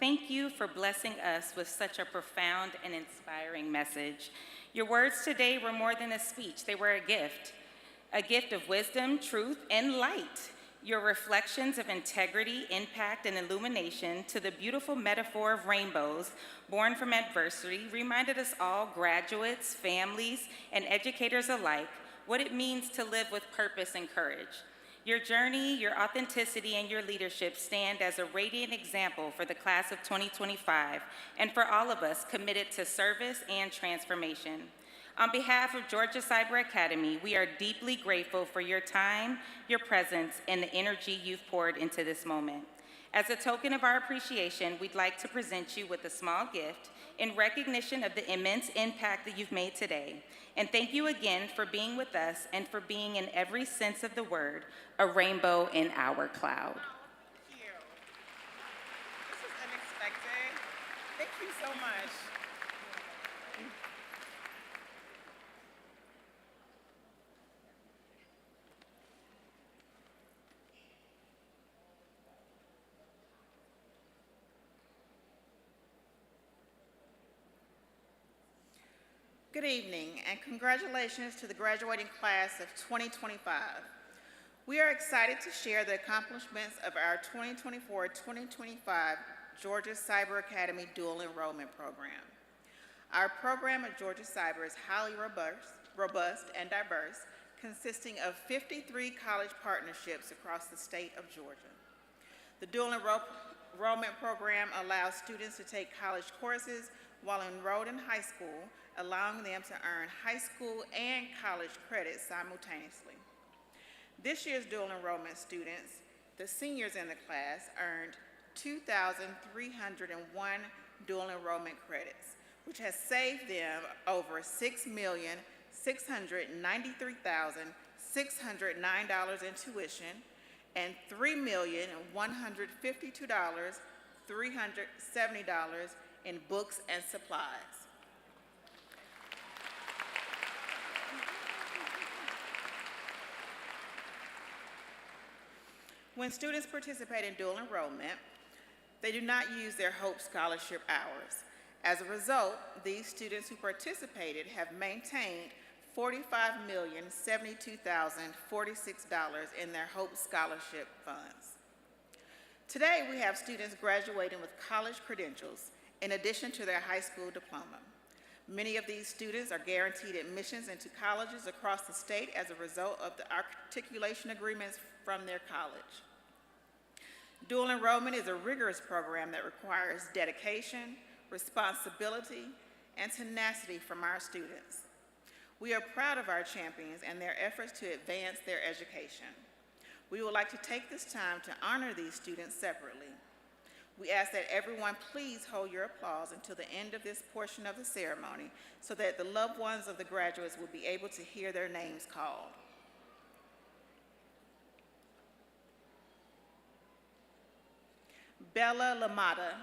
thank you for blessing us with such a profound and inspiring message. Your words today were more than a speech, they were a gift of wisdom, truth, and light. Your reflections of integrity, impact, and illumination to the beautiful metaphor of rainbows born from adversity reminded us all, graduates, families, and educators alike, what it means to live with purpose and courage. Your journey, your authenticity, and your leadership stand as a radiant example for the class of 2025 and for all of us committed to service and transformation. On behalf of Georgia Cyber Academy, we are deeply grateful for your time, your presence, and the energy you've poured into this moment. As a token of our appreciation, we'd like to present you with a small gift in recognition of the immense impact that you've made today. And thank you again for being with us and for being, in every sense of the word, a rainbow in our cloud. Thank you. This is unexpected. Thank you so much. Good evening, and congratulations to the graduating class of 2025. We are excited to share the accomplishments of our 2024-2025 Georgia Cyber Academy Dual Enrollment Program. Our program at Georgia Cyber is highly robust and diverse, consisting of 53 college partnerships across the state of Georgia. The Dual Enrollment Program allows students to take college courses while enrolled in high school, allowing them to earn high school and college credits simultaneously. This year's dual enrollment students, the seniors in the class, earned 2,301 dual enrollment credits, which has saved them over $6,693,609 in tuition and $3,152,370 in books and supplies. When students participate in dual enrollment, they do not use their Hope Scholarship hours. As a result, these students who participated have maintained $45,072,046 in their Hope Scholarship funds. Today, we have students graduating with college credentials in addition to their high school diploma. Many of these students are guaranteed admissions into colleges across the state as a result of the articulation agreements from their college. Dual enrollment is a rigorous program that requires dedication, responsibility, and tenacity from our students. We are proud of our champions and their efforts to advance their education. We would like to take this time to honor these students separately. We ask that everyone please hold your applause until the end of this portion of the ceremony so that the loved ones of the graduates will be able to hear their names called. Bella Lamata.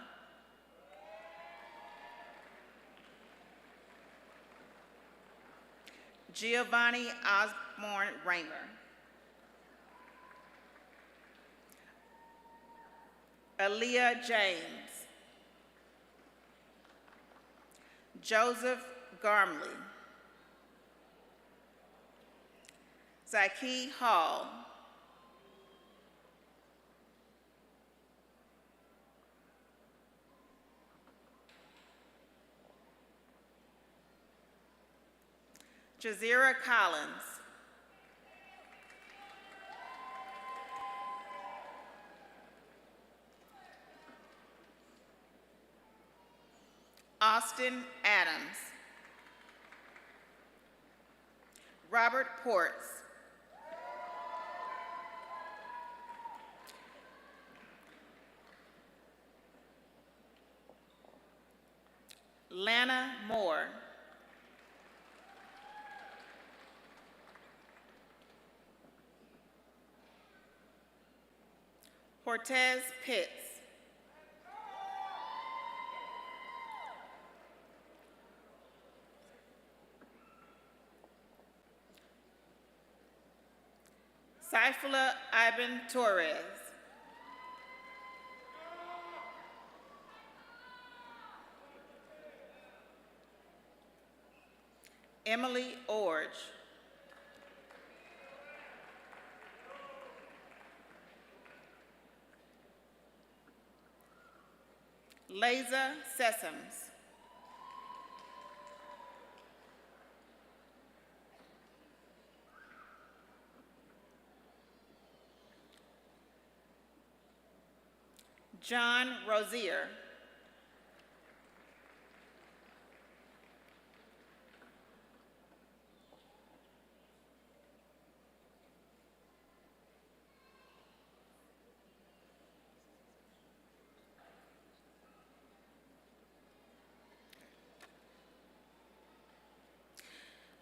Giovanni Osborne Raymer. Aaliyah James. Joseph Garmley. Zyke Hall. Jazira Collins. Austin Adams. Robert Ports. Lana Moore. Cortez Pitts. Saifullah Ibn Torres. Emily Orge. Leza Sessoms. John Rozier.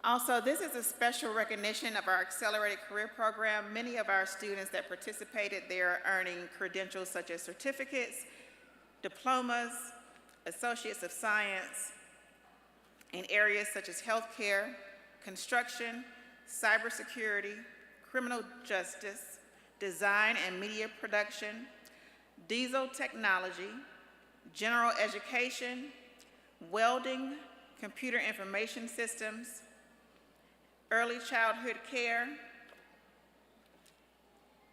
Also, this is a special recognition of our accelerated career program. Many of our students that participated there are earning credentials such as certificates, diplomas, associates of science in areas such as healthcare, construction, cybersecurity, criminal justice, design and media production, diesel technology, general education, welding, computer information systems, early childhood care,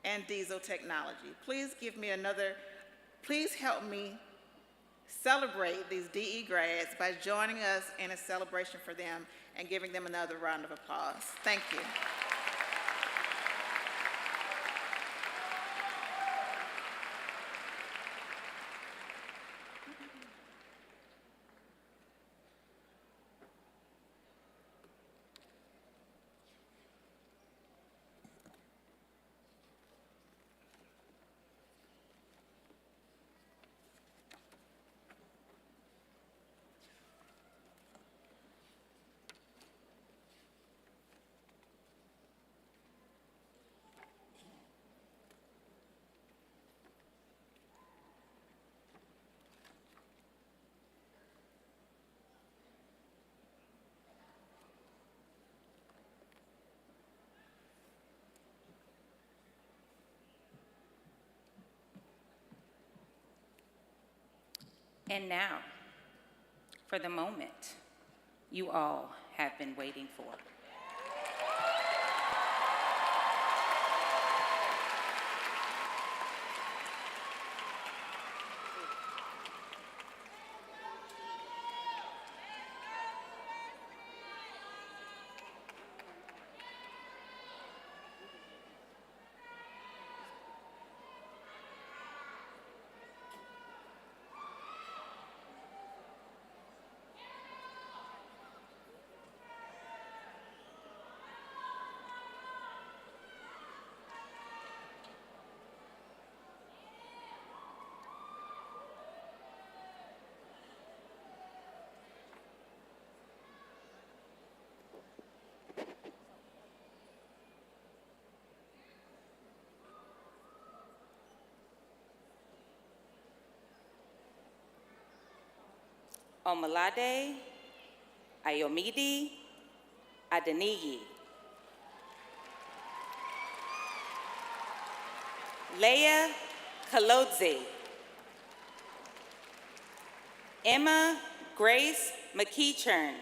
and diesel technology. Please help me celebrate these DE grads by joining us in a celebration for them and giving them another round of applause. Thank you. And now, for the moment you all have been waiting for. Omalade, Ayomide, Adeniji. Leah Kalodze. Emma Grace McEachern.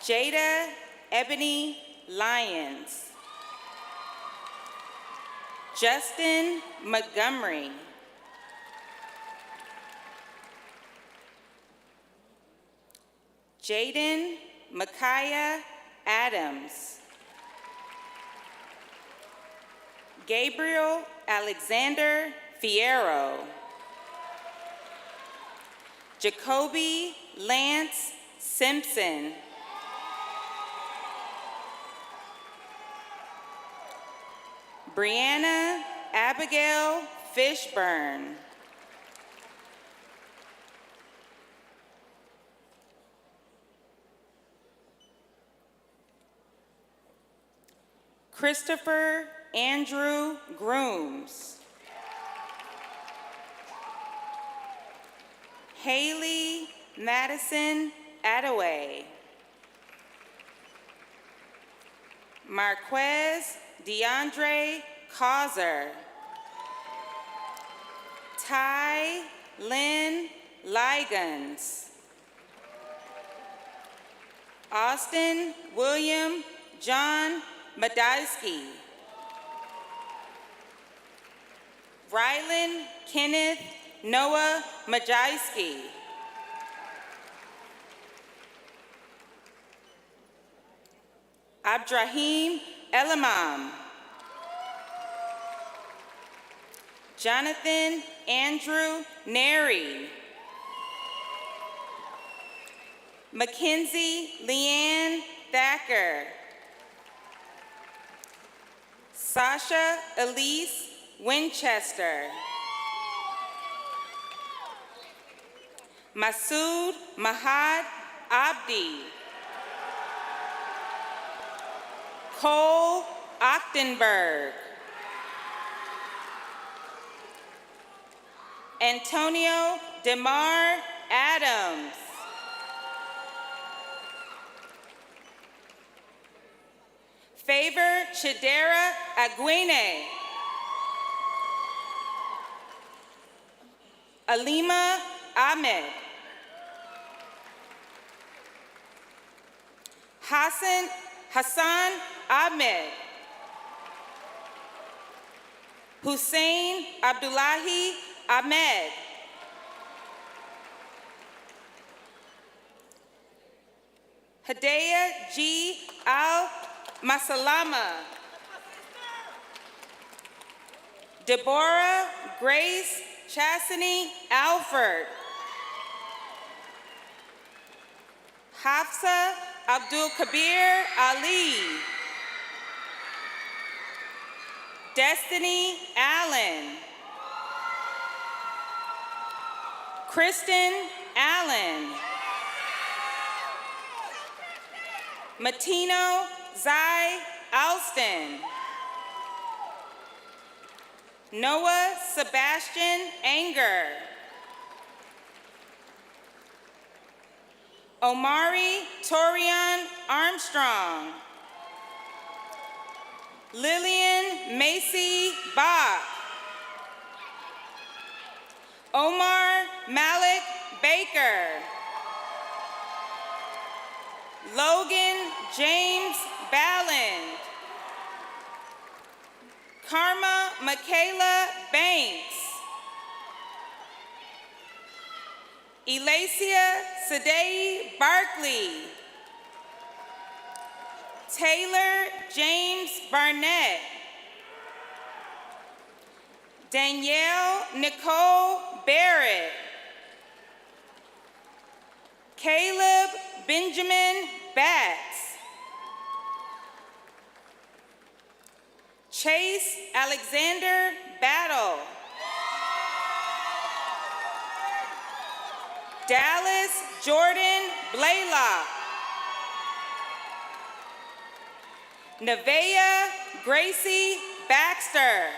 Jada Ebony Lyons. Justin Montgomery. Jaden Micaiah Adams. Gabriel Alexander Fierro. Jacoby Lance Simpson. Brianna Abigail Fishburne. Christopher Andrew Grooms. Haley Madison Attaway. Marquez DeAndre Causer. Ty Lynn Ligons. Austin William John Madisky. Rylan Kenneth Noah Majewski. Abdrahim Elamam. Jonathan Andrew Neri. Mackenzie Leanne Thacker. Sasha Elise Winchester. Masood Mahad Abdi. Cole Ochtenberg. Antonio Demar Adams. Favor Chidera Aguine. Alima Ahmed. Hassan Ahmed. Hussein Abdullahi Ahmed. Hadaya G. Al-Masalama. Deborah Grace Chassany Alford. Hafsa Abdul Kabir Ali. Destiny Allen. Kristen Allen. Matino Zai Alston. Noah Sebastian Anger. Omari Torian Armstrong. Lillian Macy Bach. Omar Malik Baker. Logan James Balland. Karma Michaela Banks. Elacia Sadei Barkley. Taylor James Barnett. Danielle Nicole Barrett. Caleb Benjamin Batts. Chase Alexander Battle. Dallas Jordan Blaylock. Nevaeh Gracie Baxter.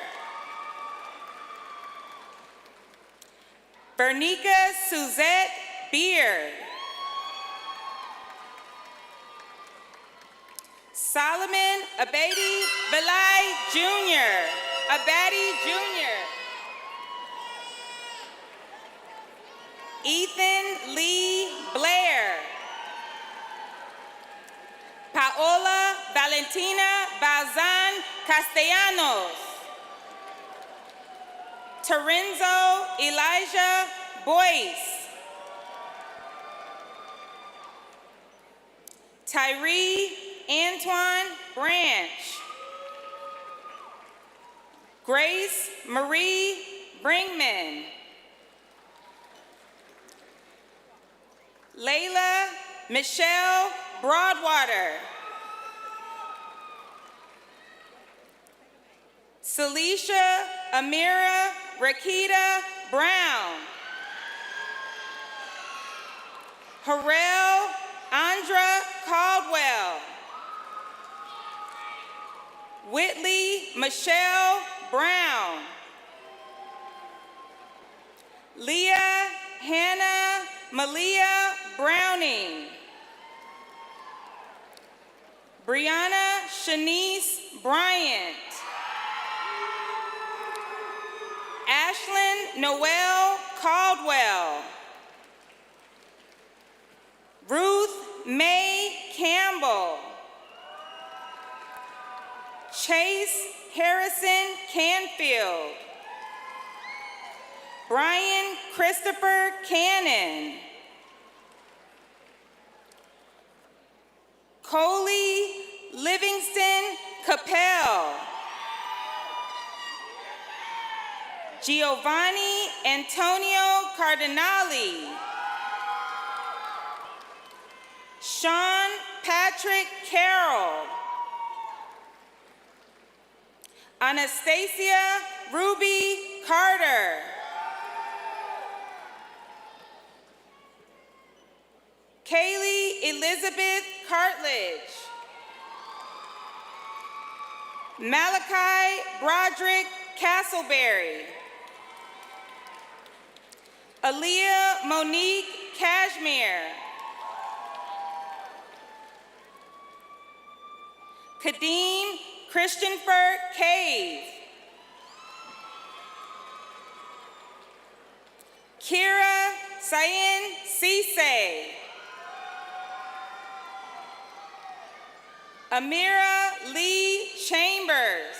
Bernica Suzette Beard. Solomon Abadi Belai Jr. Abadi Jr. Ethan Lee Blair. Paola Valentina Balzan Castellanos. Terenzo Elijah Boyce. Tyree Antoine Branch. Grace Marie Bringman. Layla Michelle Broadwater. Celicia Amira Rakita Brown. Harrell Andra Caldwell. Whitley Michelle Brown. Leah Hannah Malia Browning. Brianna Shanice Bryant. Ashlyn Noel Caldwell. Ruth May Campbell. Chase Harrison Canfield. Brian Christopher Cannon. Coley Livingston Capel. Giovanni Antonio Cardinali. Sean Patrick Carroll. Anastasia Ruby Carter. Kaylee Elizabeth Cartledge. Malachi Broderick Castleberry. Aaliyah Monique Cashmere. Kadeem Christianfer Cave. Kira Sayin Cisse. Amira Lee Chambers.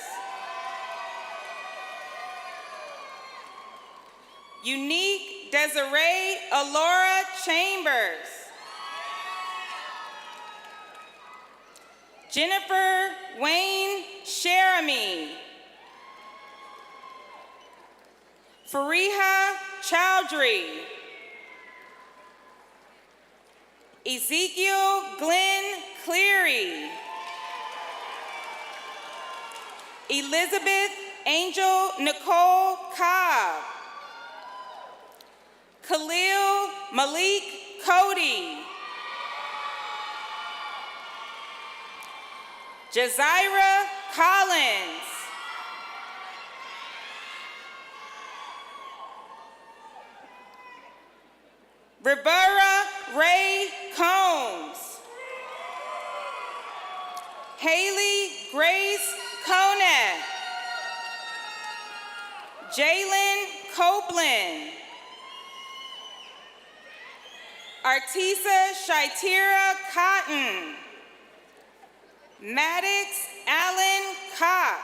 Unique Desiree Alora Chambers. Jennifer Wayne Sheramy. Fariha Chowdhury. Ezekiel Glenn Cleary. Elizabeth Angel Nicole Cobb. Khalil Malik Cody. Jazira Collins. Rivera Ray Combs. Haley Grace Konek. Jalen Copeland. Artisa Shaitira Cotton. Maddox Allen Cox.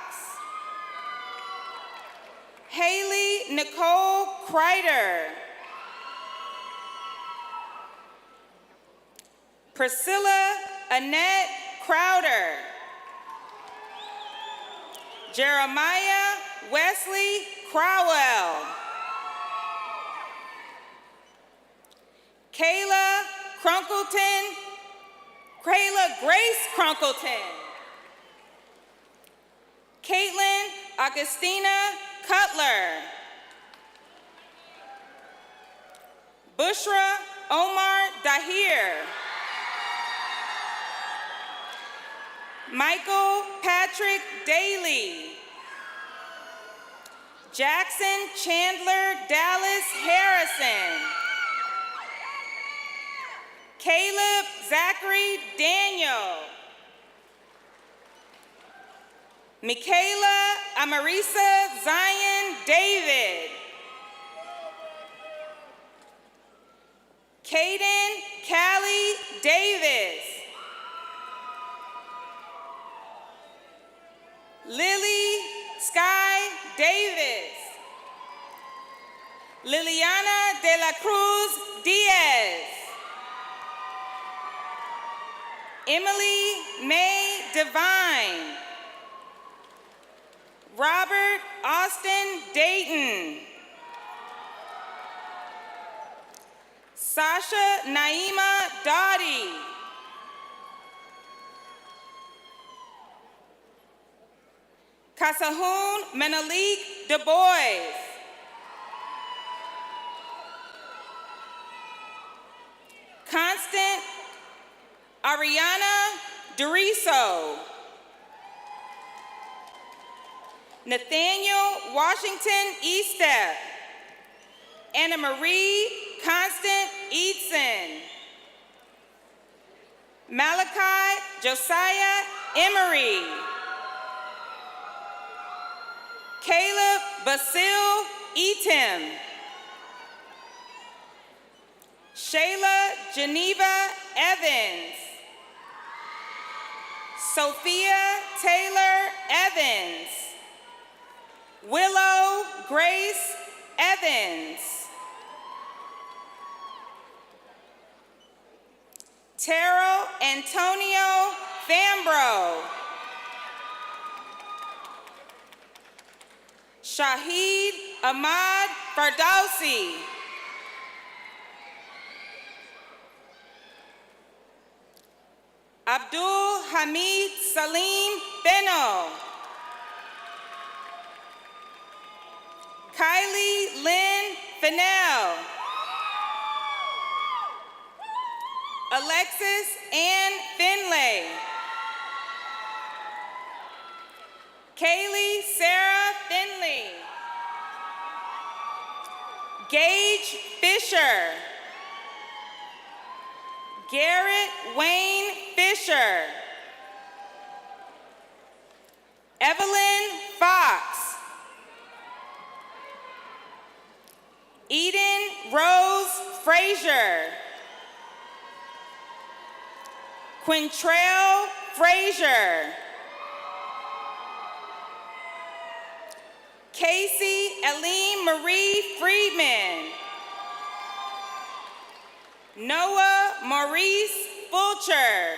Haley Nicole Kreider. Priscilla Annette Crowder. Jeremiah Wesley Crowell. Kayla Grace Crunkleton. Caitlin Augustina Cutler. Bushra Omar Dahir. Michael Patrick Daly. Jackson Chandler Dallas Harrison. Caleb Zachary Daniel. Michaela Amarisa Zion David. Caden Callie Davis. Lily Sky Davis. Liliana de la Cruz Diaz. Emily May Devine. Robert Austin Dayton. Sasha Naima Dottie. Kasahun Menelik Du Bois. Constant Ariana Duriso. Nathaniel Washington Estep. Anna Marie Constant Eadson. Malachi Josiah Emery. Caleb Basil Etim. Shayla Geneva Evans. Sophia Taylor Evans. Willow Grace Evans. Terrell Antonio Fambro. Shahid Ahmad Fardowsi. Abdul Hamid Salim Beno. Kylie Lynn Fennell. Alexis Ann Finlay. Kaylee Sarah Finley. Gage Fisher. Garrett Wayne Fisher. Evelyn Fox. Eden Rose Frazier. Quintrell Frazier. Casey Eileen Marie Friedman. Noah Maurice Fulcher.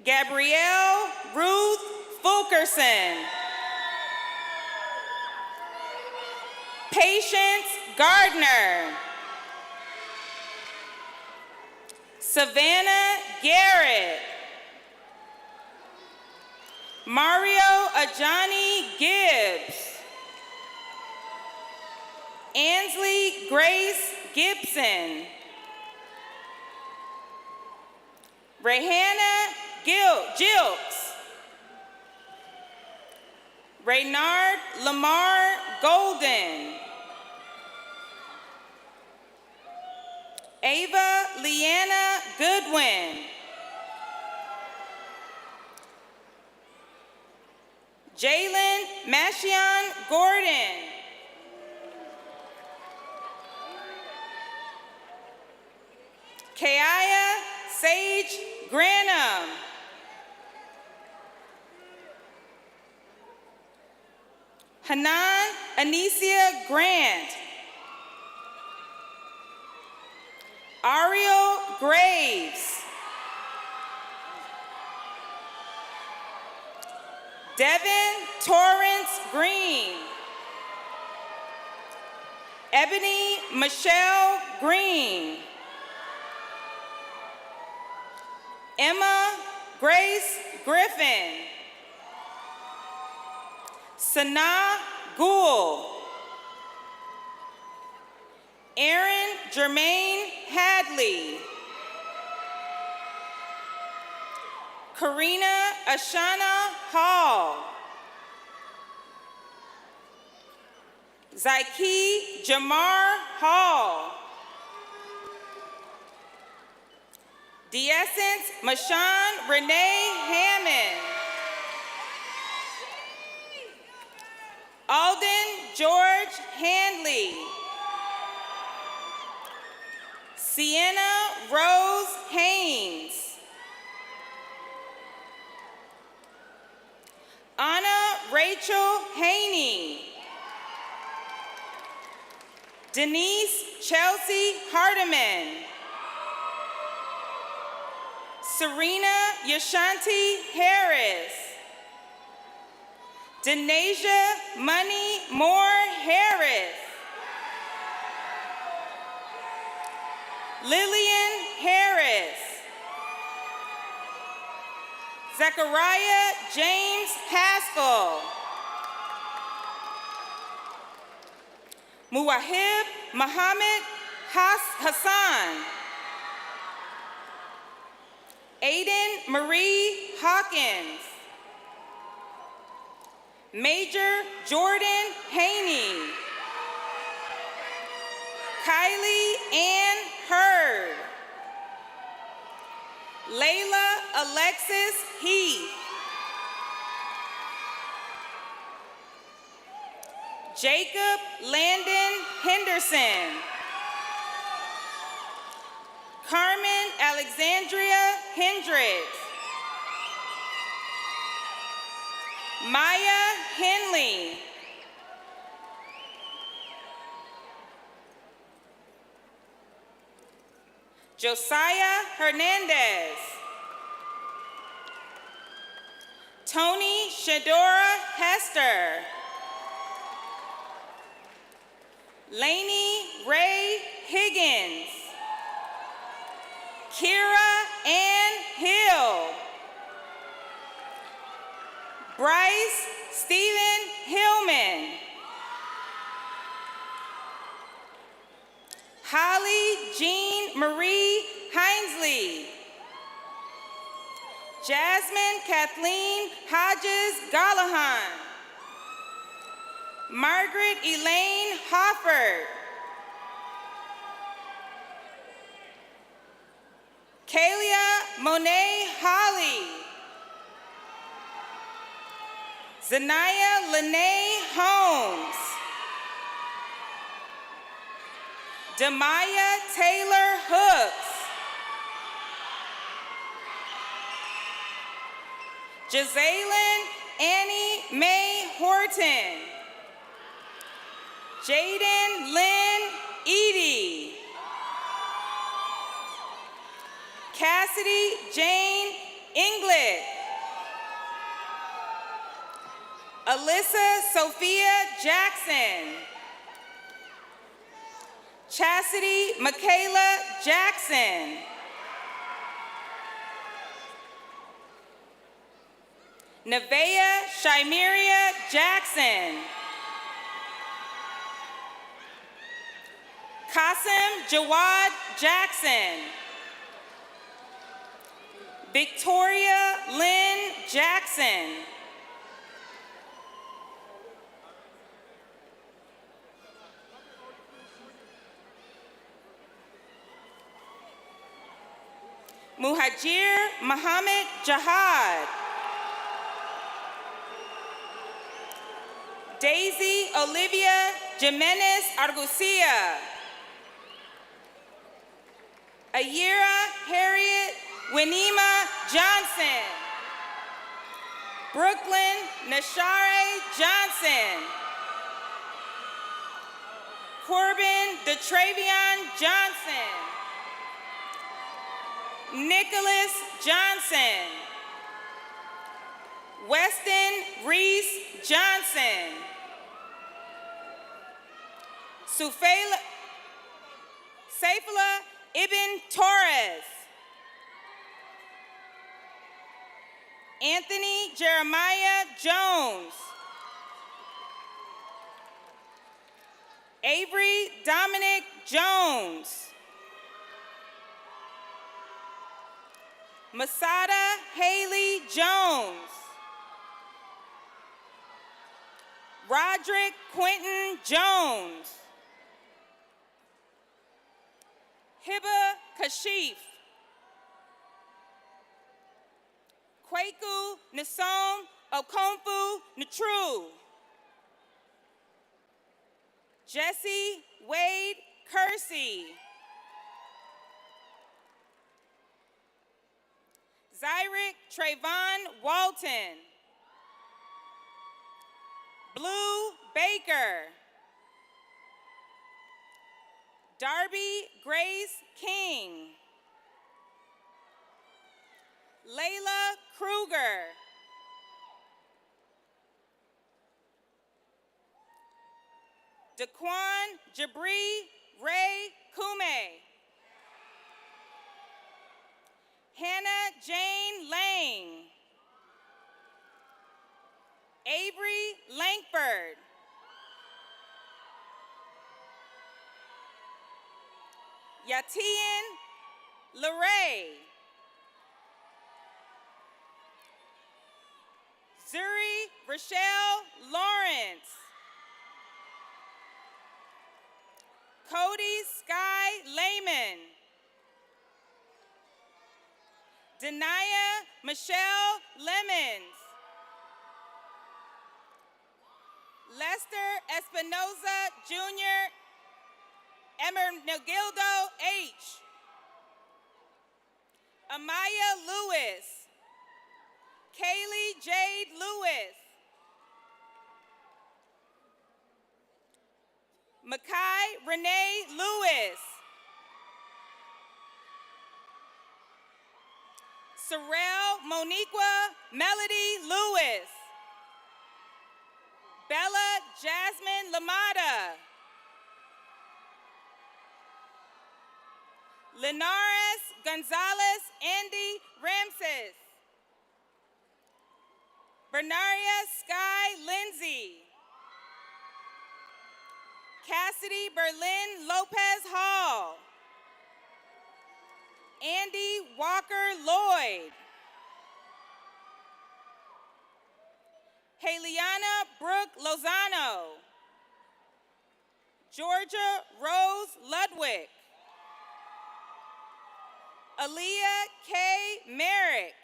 Gabrielle Ruth Fulkerson. Patience Gardner. Savannah Garrett. Mario Ajani Gibbs. Ansley Grace Gibson. Rayhanna Jilks. Raynard Lamar Golden. Ava Leanna Goodwin. Jalen Mashion Gordon. Kaiya Sage Granum. Hanan Anicia Grant. Ariel Graves. Devin Torrance Green. Ebony Michelle Green. Emma Grace Griffin. Sanaa Gould. Aaron Jermaine Hadley. Karina Ashana Hall. Zyke Jamar Hall. Deessence Mashawn Renee Hammond. Alden George Handley. Sienna Rose Haynes. Anna Rachel Haney. Denise Chelsea Hardiman. Serena Yashanti Harris. Denasia Money Moore Harris. Lillian Harris. Zechariah James Haskell. Muwahib Muhammad Hassan. Aiden Marie Hawkins. Major Jordan Haney. Kylie Ann Hurd. Layla Alexis Heath. Jacob Landon Henderson. Carmen Alexandria Hendricks. Maya Henley. Josiah Hernandez. Tony Shadora Hester. Lainey Ray Higgins. Kira Ann Hill. Bryce Stephen Hillman. Holly Jean Marie Hinesley. Jasmine Kathleen Hodges Gallahan. Margaret Elaine Hofford. Kalia Monet Holly. Zanaya Lene Holmes. Demaya Taylor Hooks. Jazaylin Annie Mae Horton. Jaden Lynn Edie. Cassidy Jane Inglet. Alyssa Sophia Jackson. Chastity Michaela Jackson. Nevaeh Shymeria Jackson. Qasim Jawad Jackson. Victoria Lynn Jackson. Muhajir Muhammad Jahad. Daisy Olivia Jimenez Argucia. Ayira Harriet Winema Johnson. Brooklyn Nashare Johnson. Corbin DeTravion Johnson. Nicholas Johnson. Weston Reese Johnson. Saifullah Ibn Torres. Anthony Jeremiah Jones. Avery Dominic Jones. Masada Haley Jones. Roderick Quentin Jones. Hiba Kashif. Kwaku Nasom Okonfu Natru. Jesse Wade Kersey. Zyrick Trayvon Walton. Blue Baker. Darby Grace King. Layla Kruger. Daquan Jabri Ray Kume. Hannah Jane Lang. Avery Langford. Yatian Leray. Zuri Rochelle Lawrence. Cody Sky Lehman. Denaya Michelle Lemons. Lester Espinoza Jr. Emergildo H. Amaya Lewis. Kaylee Jade Lewis. Makai Renee Lewis. Sorrel Moniqua Melody Lewis. Bella Jasmine Lamada. Linares Gonzalez Andy Ramses. Bernaria Sky Lindsay. Cassidy Berlin Lopez Hall. Andy Walker Lloyd. Haliana Brooke Lozano. Georgia Rose Ludwig. Aaliyah K. Merrick.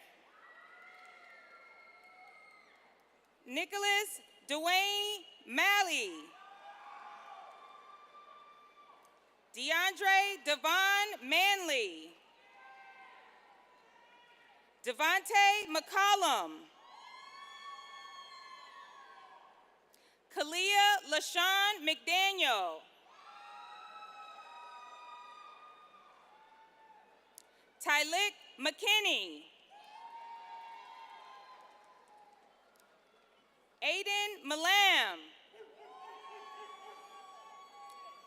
Nicholas Dwayne Malley. DeAndre Devon Manley. Devontae McCollum. Kalia LaShawn McDaniel. Tylik McKinney. Aiden Malam.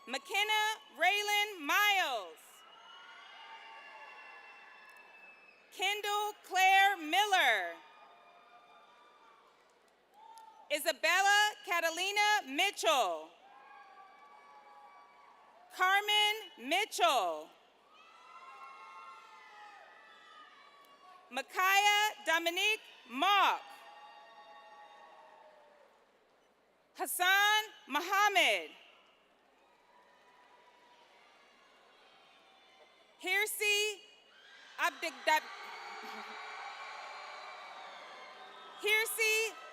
McKenna Raylan Miles. Kendall Claire Miller. Isabella Catalina Mitchell. Carmen Mitchell. Micaiah Dominique Mock. Hassan Muhammad. Hirsi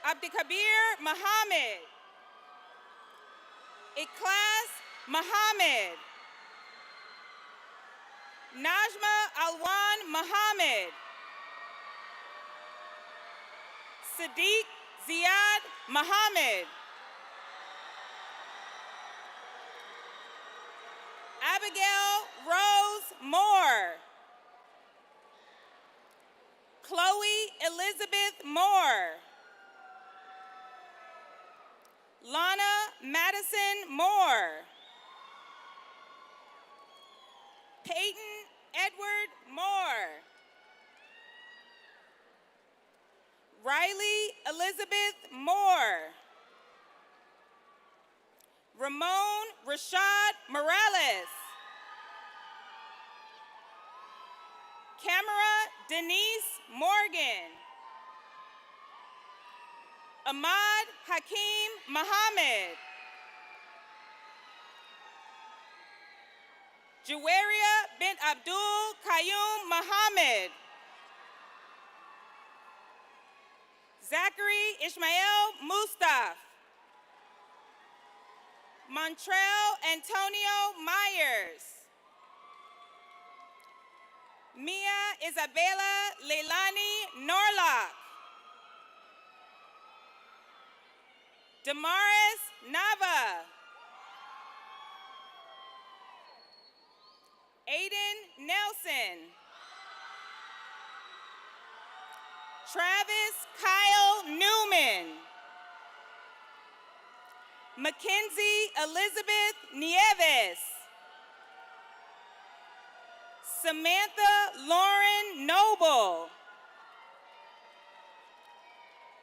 Abdikabir Muhammad. Ikhlas Muhammad. Najma Alwan Muhammad. Sadiq Ziad Muhammad. Abigail Rose Moore. Chloe Elizabeth Moore. Lana Madison Moore. Peyton Edward Moore. Riley Elizabeth Moore. Ramon Rashad Morales. Camera Denise Morgan. Ahmad Hakeem Muhammad. Juwaria bint Abdul Qayyum Muhammad. Zachary Ishmael Mustaf. Montrell Antonio Myers. Mia Isabella Leilani Norlock. Damaris Nava. Aiden Nelson. Travis Kyle Newman. Mackenzie Elizabeth Nieves. Samantha Lauren Noble.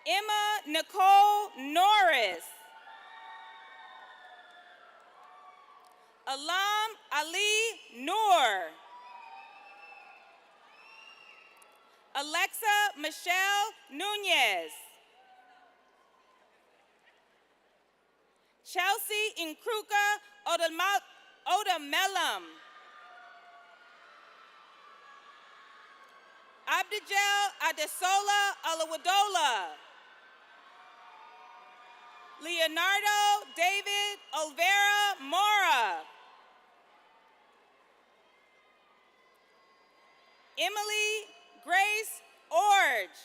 Emma Nicole Norris. Alam Ali Noor. Alexa Michelle Nunez. Chelsea Inkruka Odamelam. Abdigel Adesola Alawadola. Leonardo David Olvera Mora. Emily Grace Orge.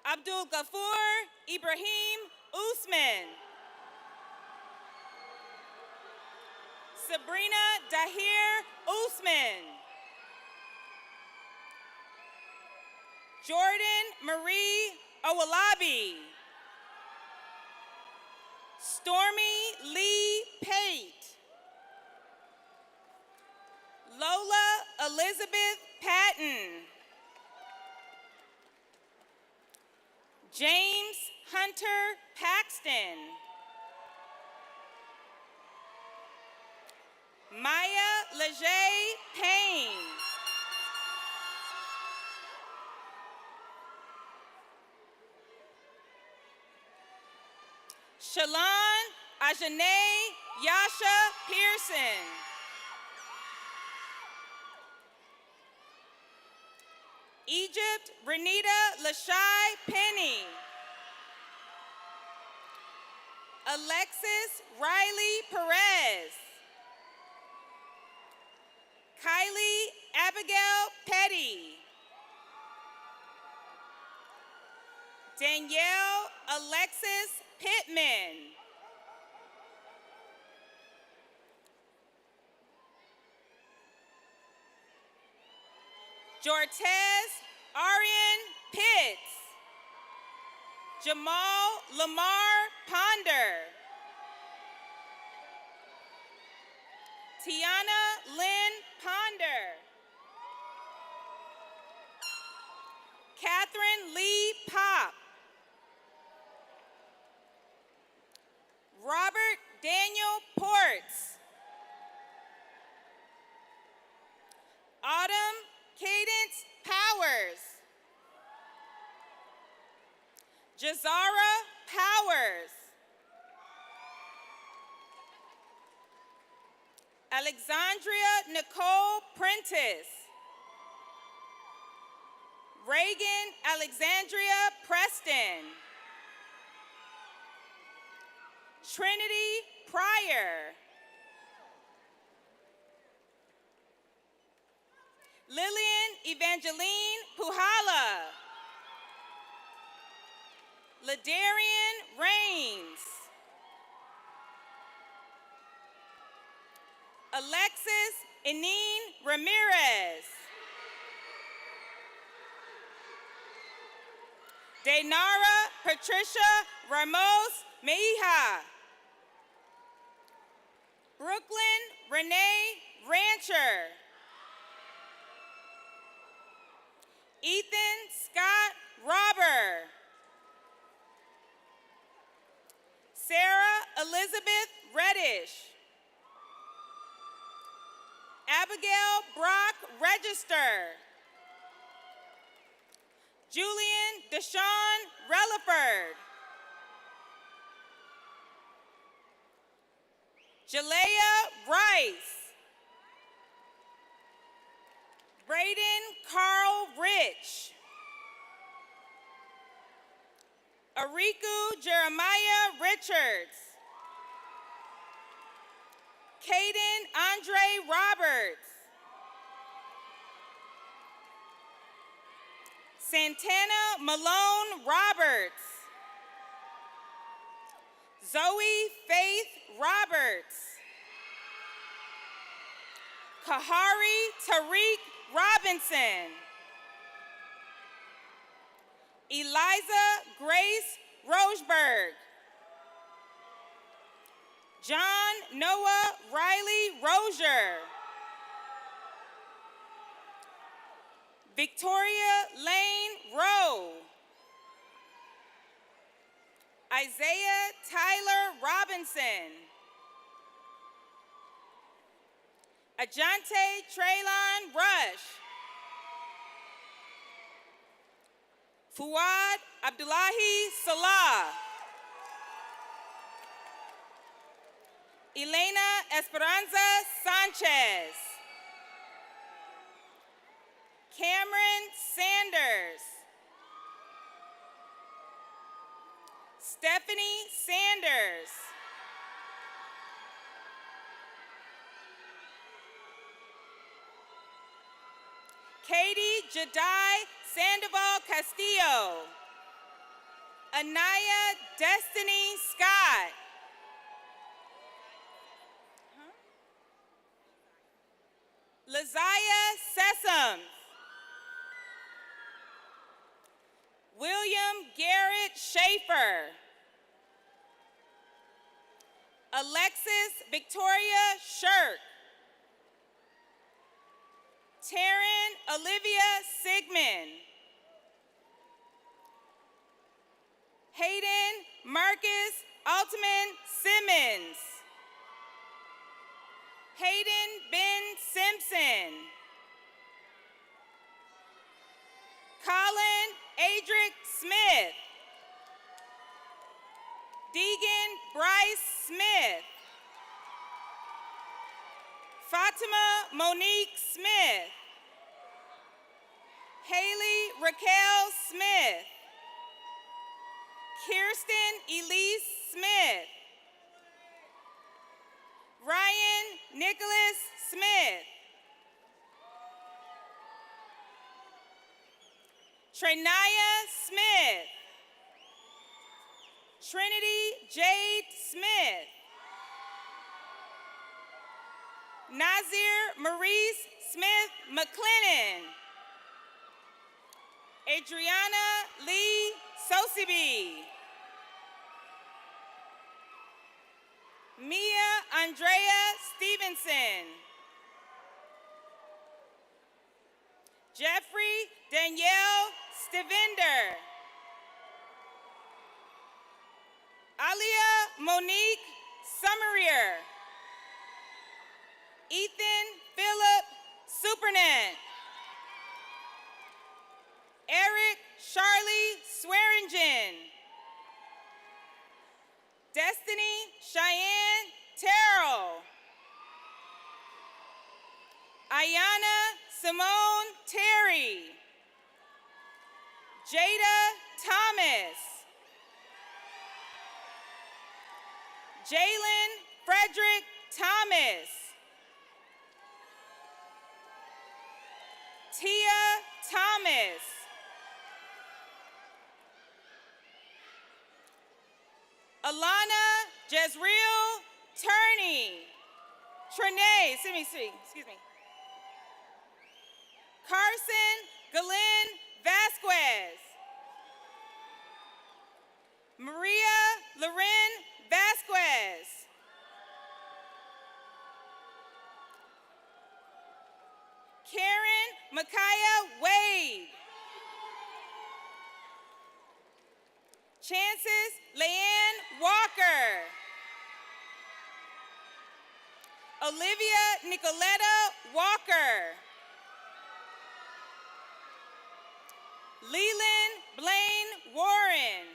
Abdul Ghafoor Ibrahim Usman. Sabrina Dahir Usman. Jordan Marie Owalabi. Stormy Lee Pate. Lola Elizabeth Patton. James Hunter Paxton. Maya Lejeune Payne. Shalon Ajane Yasha Pearson. Egypt Renita Lashai Penny. Alexis Riley Perez. Kylie Abigail Petty. Danielle Alexis Pittman. Jortez Arian Pitts. Jamal Lamar Ponder. Tiana Lynn Ponder. Catherine Lee Pop. Robert Daniel Ports. Autumn Cadence Powers. Jazara Powers. Alexandria Nicole Prentice. Reagan Alexandria Preston. Trinity Pryor. Lillian Evangeline Puhala. Ladarian Rains. Alexis Enine Ramirez. Daynara Patricia Ramos Meija. Brooklyn Renee Rancher. Ethan Scott Robber. Sarah Elizabeth Reddish. Abigail Brock Register. Julian Deshawn Relaford. Jalea Rice. Braden Carl Rich. Ariku Jeremiah Richards. Caden Andre Roberts. Santana Malone Roberts. Zoe Faith Roberts. Kahari Tariq Robinson. Eliza Grace Roseberg. John Noah Riley Rozier. Victoria Lane Rowe. Isaiah Tyler Robinson. Ajante Traylon Rush. Fuad Abdullahi Salah. Elena Esperanza Sanchez. Cameron Sanders. Stephanie Sanders. Katie Jadai Sandoval Castillo. Anaya Destiny Scott. Lazaya Sessom. William Garrett Schaefer. Alexis Victoria Shirk. Taryn Olivia Sigmund. Hayden Marcus Altman Simmons. Hayden Ben Simpson. Colin Adric Smith. Deegan Bryce Smith. Fatima Monique Smith. Haley Raquel Smith. Kirsten Elise Smith. Ryan Nicholas Smith. Trenaya Smith. Trinity Jade Smith. Nazir Maurice Smith McLennan. Adriana Lee Sosibi. Mia Andrea Stevenson. Jeffrey Danielle Stevender. Alia Monique Summerier. Ethan Philip Supernet. Eric Charlie Swearingen. Destiny Cheyenne Terrell. Ayana Simone Terry. Jada Thomas. Jalen Frederick Thomas. Tia Thomas. Alana Jezreel Turney. Trinae, excuse me. Carson Galen Vasquez. Maria Loren Vasquez. Karen Micaiah Wade. Chances Leanne Walker. Olivia Nicoletta Walker. Leland Blaine Warren.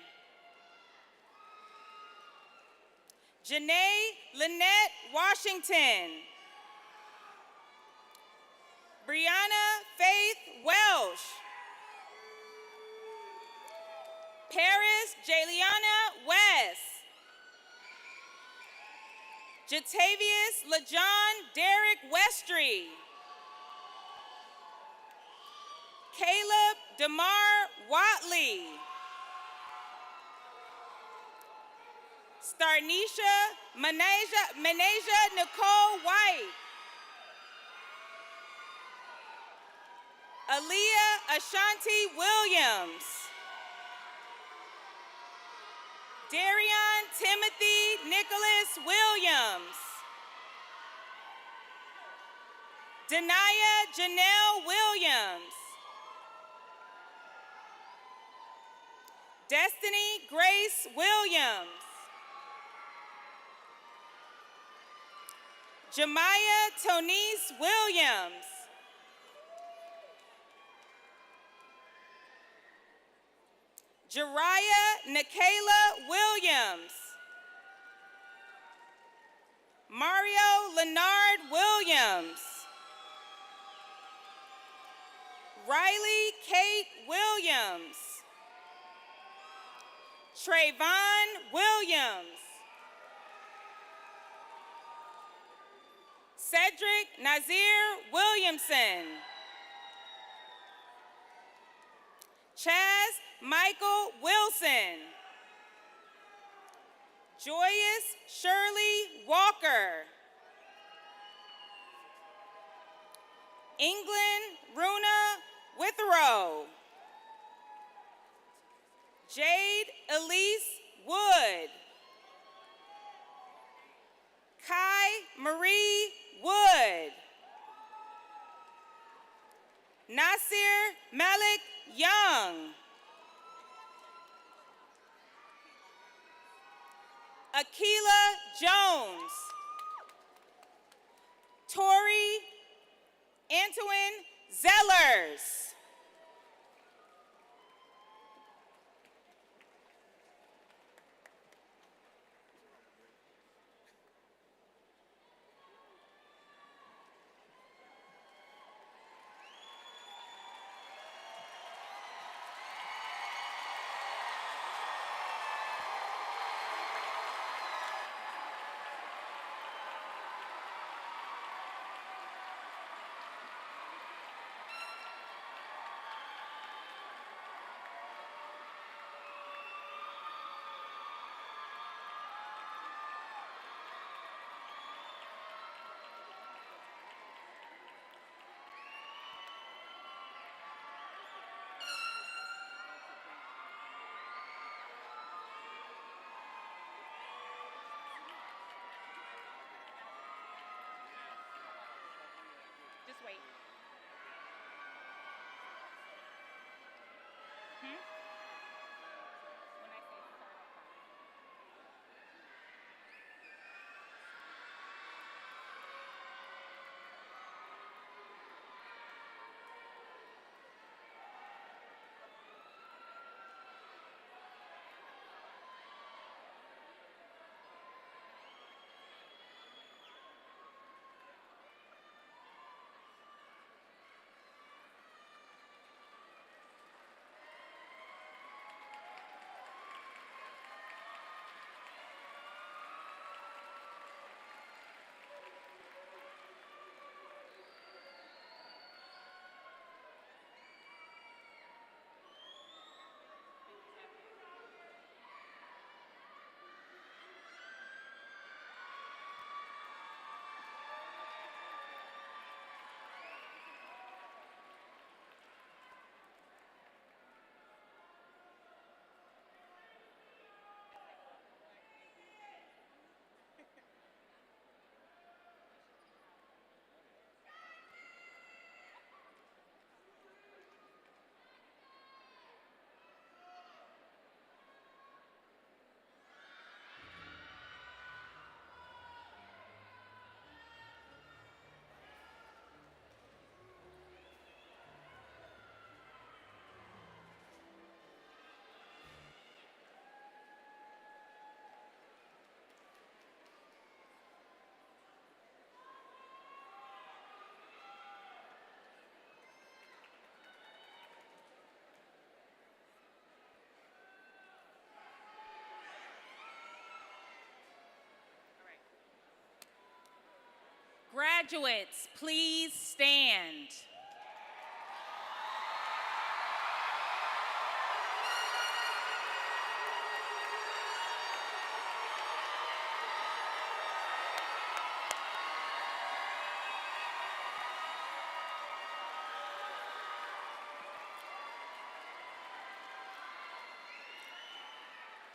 Janae Lynette Washington. Brianna Faith Welsh. Paris Jaliana West. Jatavius LaJohn Derek Westry. Caleb DeMar Watley. Starnisha Menasia Nicole White. Aaliyah Ashanti Williams. Darion Timothy Nicholas Williams. Denaya Janelle Williams. Destiny Grace Williams. Jemiah Tonice Williams. Jariah Nikayla Williams. Mario Leonard Williams. Riley Kate Williams. Trayvon Williams. Cedric Nazir Williamson. Chaz Michael Wilson. Joyous Shirley Walker. England Runa Withrow. Jade Elise Wood. Kai Marie Wood. Nasir Malik Young. Akila Jones. Tori Antoine Zellers. Just wait. When I say certified. Graduates, please stand.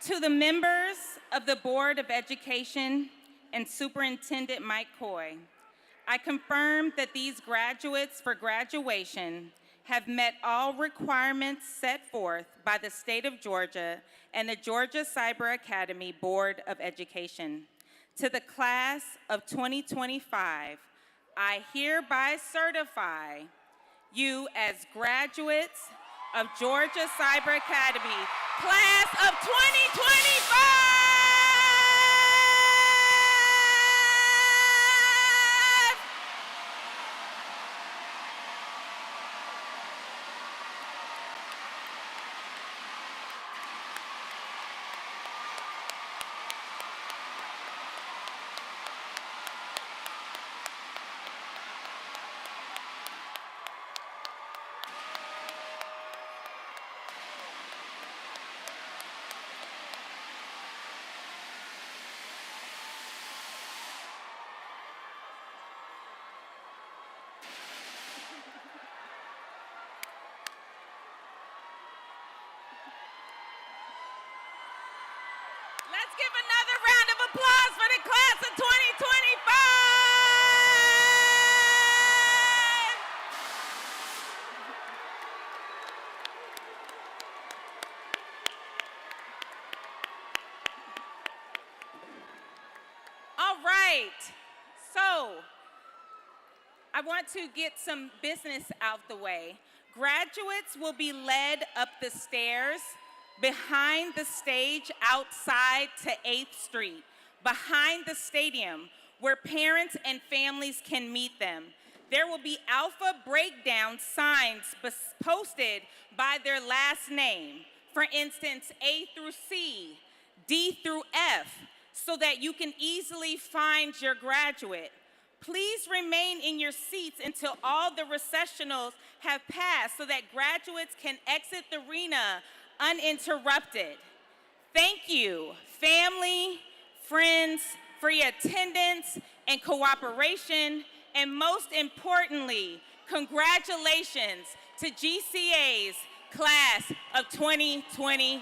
To the members of the Board of Education and Superintendent Mike Coy, I confirm that these graduates for graduation have met all requirements set forth by the state of Georgia and the Georgia Cyber Academy Board of Education. To the class of 2025, I hereby certify you as graduates of Georgia Cyber Academy, class of 2025! Let's give another round of applause for the class of 2025. All right, so I want to get some business out the way. Graduates will be led up the stairs behind the stage outside to 8th Street, behind the stadium where parents and families can meet them. There will be alpha breakdown signs posted by their last name. For instance, A through C, D through F, so that you can easily find your graduate. Please remain in your seats until all the recessionals have passed so that graduates can exit the arena uninterrupted. Thank you, family, friends, for your attendance and cooperation, and most importantly, congratulations to GCA's class of 2025.